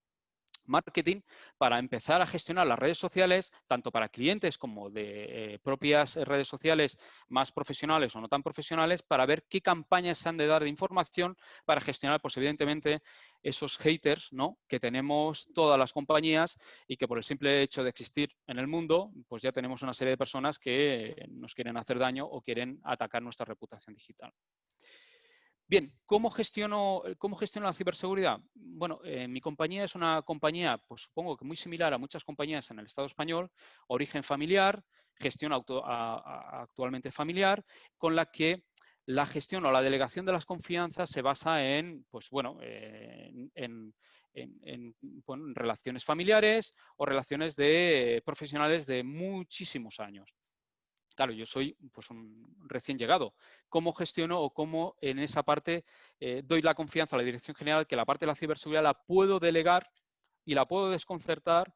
marketing para empezar a gestionar las redes sociales, tanto para clientes como de propias redes sociales más profesionales o no tan profesionales, para ver qué campañas se han de dar de información para gestionar, pues evidentemente, esos haters, ¿no?, que tenemos todas las compañías y que por el simple hecho de existir en el mundo, pues ya tenemos una serie de personas que nos quieren hacer daño o quieren atacar nuestra reputación digital. Bien, ¿cómo gestiono la ciberseguridad? Bueno, mi compañía es una compañía, pues supongo que muy similar a muchas compañías en el Estado español, origen familiar, gestión actualmente familiar, con la que la gestión o la delegación de las confianzas se basa en, pues bueno, bueno, en relaciones familiares o relaciones de profesionales de muchísimos años. Claro, yo soy pues, un recién llegado. ¿Cómo gestiono o cómo en esa parte doy la confianza a la dirección general que la parte de la ciberseguridad la puedo delegar y la puedo desconcentrar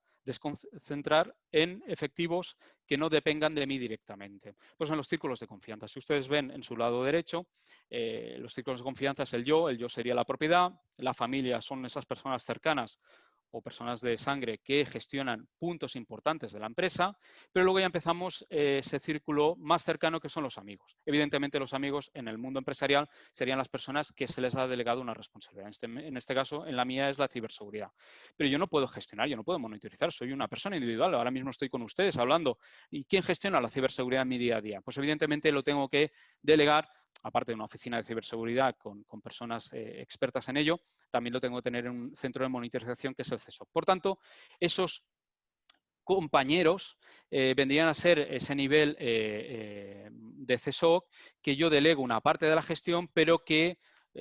en efectivos que no dependan de mí directamente? Pues en los círculos de confianza. Si ustedes ven en su lado derecho, los círculos de confianza es el yo sería la propiedad, la familia son esas personas cercanas o personas de sangre que gestionan puntos importantes de la empresa, pero luego ya empezamos ese círculo más cercano que son los amigos. Evidentemente los amigos en el mundo empresarial serían las personas que se les ha delegado una responsabilidad. En este caso, en la mía es la ciberseguridad. Pero yo no puedo gestionar, yo no puedo monitorizar, soy una persona individual. Ahora mismo estoy con ustedes hablando. ¿Y quién gestiona la ciberseguridad en mi día a día? Pues evidentemente lo tengo que delegar, aparte de una oficina de ciberseguridad con personas expertas en ello, también lo tengo que tener en un centro de monitorización que es el CSOC. Por tanto, esos compañeros vendrían a ser ese nivel de CSOC que yo delego una parte de la gestión, pero que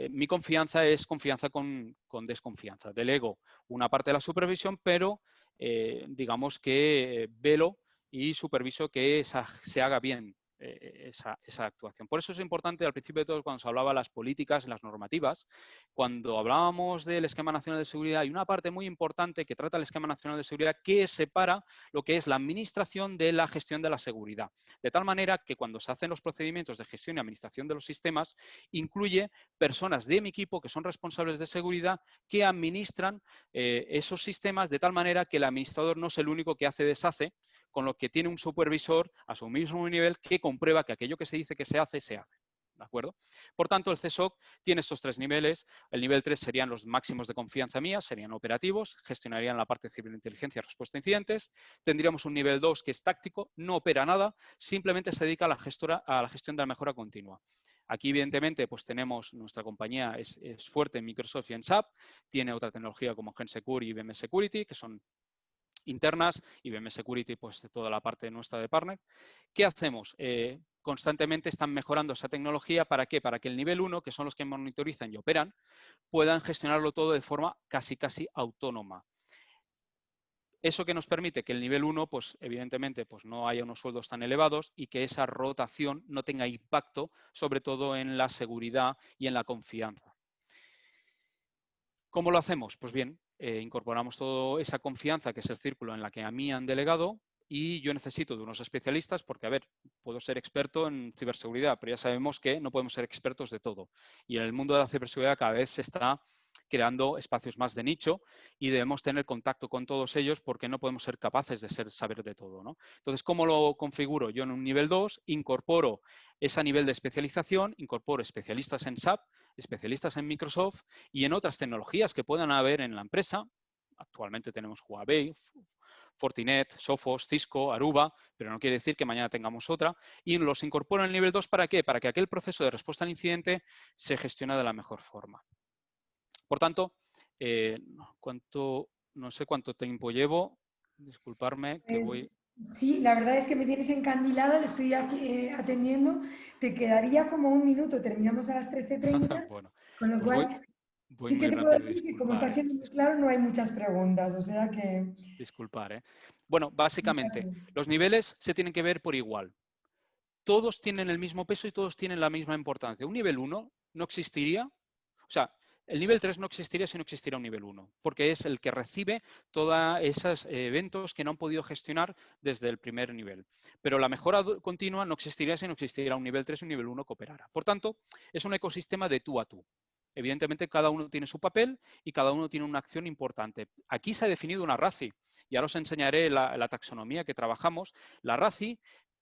mi confianza es confianza con desconfianza. Delego una parte de la supervisión, pero digamos que velo y superviso que se haga bien esa actuación. Por eso es importante, al principio de todo, cuando se hablaba de las políticas, las normativas, cuando hablábamos del Esquema Nacional de Seguridad, hay una parte muy importante que trata el Esquema Nacional de Seguridad que separa lo que es la administración de la gestión de la seguridad. De tal manera que cuando se hacen los procedimientos de gestión y administración de los sistemas, incluye personas de mi equipo que son responsables de seguridad que administran esos sistemas de tal manera que el administrador no es el único que hace deshace, con lo que tiene un supervisor a su mismo nivel que comprueba que aquello que se dice que se hace, se hace. ¿De acuerdo? Por tanto, el CSOC tiene estos 3 niveles. El nivel 3 serían los máximos de confianza mía, serían operativos, gestionarían la parte de ciberinteligencia y respuesta a incidentes. Tendríamos un nivel 2 que es táctico, no opera nada, simplemente se dedica a la gestión de la mejora continua. Aquí, evidentemente, pues tenemos, nuestra compañía es fuerte en Microsoft y en SAP, tiene otra tecnología como GenSecure y IBM Security, que son internas, IBM Security, pues de toda la parte nuestra de partner. ¿Qué hacemos? Constantemente están mejorando esa tecnología. ¿Para qué? Para que el nivel 1, que son los que monitorizan y operan, puedan gestionarlo todo de forma casi autónoma. Eso que nos permite que el nivel 1, pues evidentemente, pues no haya unos sueldos tan elevados y que esa rotación no tenga impacto, sobre todo en la seguridad y en la confianza. ¿Cómo lo hacemos? Pues bien, incorporamos toda esa confianza, que es el círculo en la que a mí han delegado, y yo necesito de unos especialistas porque, a ver, puedo ser experto en ciberseguridad, pero ya sabemos que no podemos ser expertos de todo. Y en el mundo de la ciberseguridad cada vez se está creando espacios más de nicho y debemos tener contacto con todos ellos porque no podemos ser capaces de saber de todo, ¿no? Entonces, ¿cómo lo configuro? Yo en un nivel 2 incorporo ese nivel de especialización, incorporo especialistas en SAP, especialistas en Microsoft y en otras tecnologías que puedan haber en la empresa. Actualmente tenemos Huawei, Fortinet, Sophos, Cisco, Aruba, pero no quiere decir que mañana tengamos otra. Y los incorporo en el nivel 2, ¿para qué? Para que aquel proceso de respuesta al incidente se gestione de la mejor forma. Por tanto, no sé cuánto tiempo llevo, disculparme que voy... Sí, la verdad es que me tienes encandilada, le estoy aquí, atendiendo. Te quedaría como un minuto, terminamos a las 13:30, Bueno, con lo pues cual voy sí muy que te puedo rápido, decir que como está disculpar, siendo muy claro, no hay muchas preguntas, o sea que... disculpar, Bueno, básicamente, los niveles se tienen que ver por igual. Todos tienen el mismo peso y todos tienen la misma importancia. Un nivel 1 no existiría, o sea, el nivel 3 no existiría si no existiera un nivel 1, porque es el que recibe todos esos eventos que no han podido gestionar desde el primer nivel. Pero la mejora continua no existiría si no existiera un nivel 3 y un nivel 1 que operara. Por tanto, es un ecosistema de tú a tú. Evidentemente, cada uno tiene su papel y cada uno tiene una acción importante. Aquí se ha definido una RACI. Y ahora os enseñaré la taxonomía que trabajamos. La RACI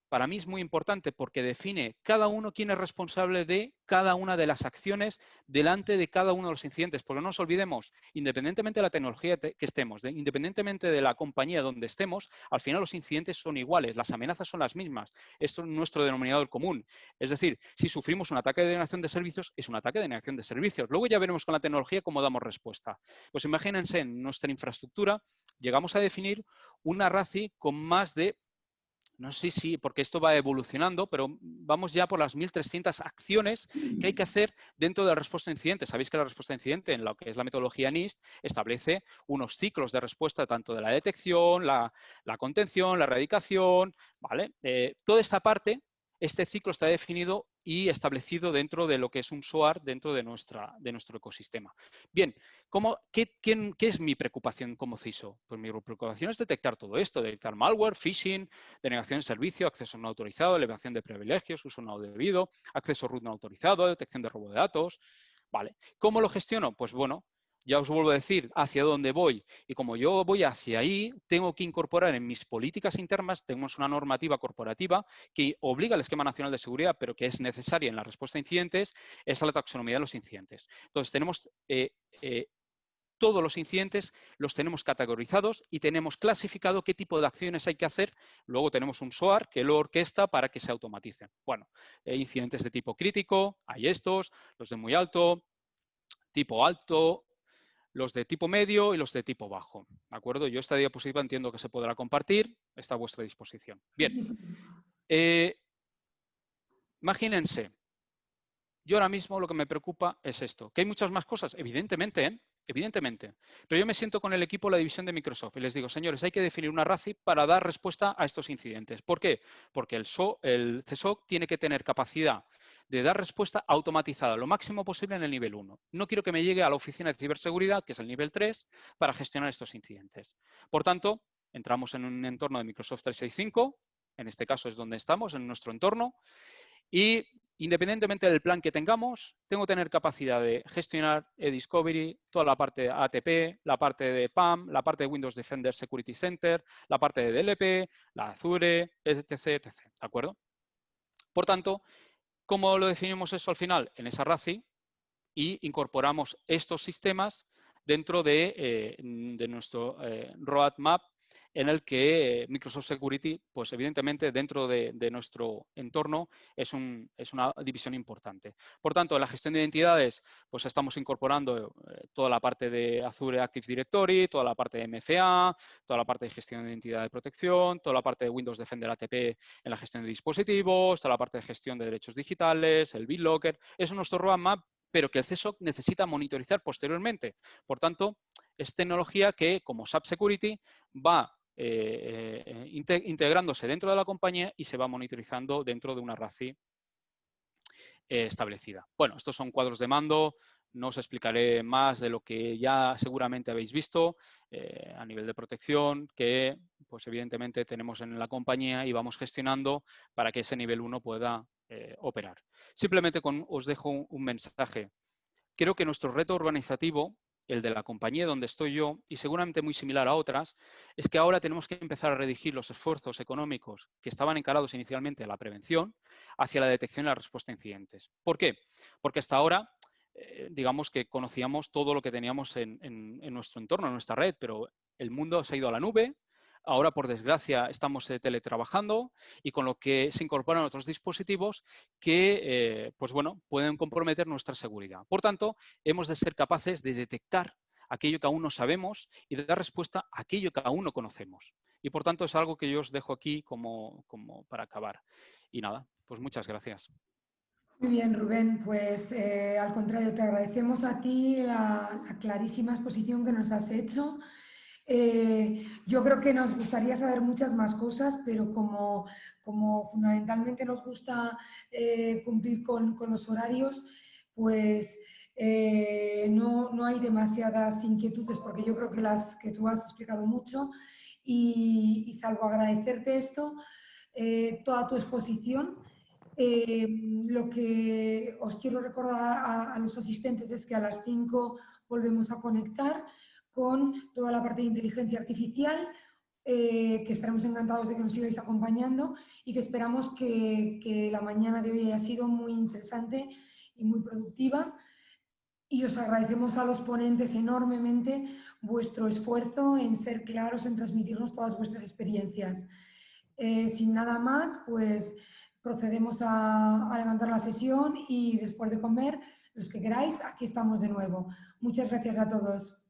para mí es muy importante porque define cada uno quién es responsable de cada una de las acciones delante de cada uno de los incidentes. Porque no nos olvidemos, independientemente de la tecnología que estemos, independientemente de la compañía donde estemos, al final los incidentes son iguales, las amenazas son las mismas. Esto es nuestro denominador común. Es decir, si sufrimos un ataque de denegación de servicios, es un ataque de denegación de servicios. Luego ya veremos con la tecnología cómo damos respuesta. Pues imagínense, en nuestra infraestructura llegamos a definir una RACI con más de No sé si, porque esto va evolucionando, pero vamos ya por las 1.300 acciones que hay que hacer dentro de la respuesta a incidentes. Sabéis que la respuesta a incidente, en lo que es la metodología NIST, establece unos ciclos de respuesta tanto de la detección, la contención, la erradicación, ¿vale? Toda esta parte, este ciclo está definido y establecido dentro de lo que es un SOAR dentro de nuestro ecosistema. Bien, ¿qué es mi preocupación como CISO? Pues mi preocupación es detectar todo esto, detectar malware, phishing, denegación de servicio, acceso no autorizado, elevación de privilegios, uso no debido, acceso root no autorizado, detección de robo de datos. Vale. ¿Cómo lo gestiono? Pues bueno, ya os vuelvo a decir hacia dónde voy. Y como yo voy hacia ahí, tengo que incorporar en mis políticas internas, tenemos una normativa corporativa que obliga al esquema nacional de seguridad, pero que es necesaria en la respuesta a incidentes, es la taxonomía de los incidentes. Entonces, tenemos todos los incidentes los tenemos categorizados y tenemos clasificado qué tipo de acciones hay que hacer. Luego tenemos un SOAR que lo orquesta para que se automaticen. Bueno, incidentes de tipo crítico, hay estos, los de muy alto, tipo alto, los de tipo medio y los de tipo bajo. ¿De acuerdo? Yo esta diapositiva entiendo que se podrá compartir, está a vuestra disposición. Bien. Sí, sí. Imagínense, yo ahora mismo lo que me preocupa es esto, que hay muchas más cosas, evidentemente, ¿eh? Evidentemente. Pero yo me siento con el equipo de la división de Microsoft y les digo, señores, hay que definir una RACI para dar respuesta a estos incidentes. ¿Por qué? Porque el CSOC tiene que tener capacidad de dar respuesta automatizada lo máximo posible en el nivel 1. No quiero que me llegue a la oficina de ciberseguridad, que es el nivel 3, para gestionar estos incidentes. Por tanto, entramos en un entorno de Microsoft 365, en este caso es donde estamos, en nuestro entorno, y independientemente del plan que tengamos, tengo que tener capacidad de gestionar e-discovery, toda la parte de ATP, la parte de PAM, la parte de Windows Defender Security Center, la parte de DLP, la Azure, etc., etc. ¿De acuerdo? Por tanto, ¿cómo lo definimos eso al final? En esa RACI y incorporamos estos sistemas dentro de nuestro roadmap en el que Microsoft Security, pues evidentemente dentro de nuestro entorno es una división importante. Por tanto, en la gestión de identidades, pues estamos incorporando toda la parte de Azure Active Directory, toda la parte de MFA, toda la parte de gestión de identidad de protección, toda la parte de Windows Defender ATP en la gestión de dispositivos, toda la parte de gestión de derechos digitales, el BitLocker. Es nuestro roadmap, pero que el CSOC necesita monitorizar posteriormente. Por tanto, es tecnología que, como SAP Security, va integrándose dentro de la compañía y se va monitorizando dentro de una RACI establecida. Bueno, estos son cuadros de mando, no os explicaré más de lo que ya seguramente habéis visto a nivel de protección, que pues evidentemente tenemos en la compañía y vamos gestionando para que ese nivel 1 pueda operar. Simplemente os dejo un mensaje. Creo que nuestro reto organizativo, el de la compañía donde estoy yo, y seguramente muy similar a otras, es que ahora tenemos que empezar a redirigir los esfuerzos económicos que estaban encarados inicialmente a la prevención hacia la detección y la respuesta a incidentes. ¿Por qué? Porque hasta ahora, digamos que conocíamos todo lo que teníamos en nuestro entorno, en nuestra red, pero el mundo se ha ido a la nube. Ahora, por desgracia, estamos teletrabajando y con lo que se incorporan otros dispositivos que, pues bueno, pueden comprometer nuestra seguridad. Por tanto, hemos de ser capaces de detectar aquello que aún no sabemos y de dar respuesta a aquello que aún no conocemos. Y por tanto, es algo que yo os dejo aquí como para acabar. Y nada, pues muchas gracias. Muy bien, Rubén. Pues al contrario, te agradecemos a ti la clarísima exposición que nos has hecho. Yo creo que nos gustaría saber muchas más cosas, pero como fundamentalmente nos gusta cumplir con los horarios, pues no hay demasiadas inquietudes, porque yo creo que las que tú has explicado mucho y salvo agradecerte esto, toda tu exposición. Lo que os quiero recordar a los asistentes es que a las 5 volvemos a conectar con toda la parte de inteligencia artificial, que estaremos encantados de que nos sigáis acompañando y que esperamos que la mañana de hoy haya sido muy interesante y muy productiva. Y os agradecemos a los ponentes enormemente vuestro esfuerzo en ser claros, en transmitirnos todas vuestras experiencias. Sin nada más, pues procedemos a levantar la sesión y después de comer, los que queráis, aquí estamos de nuevo. Muchas gracias a todos.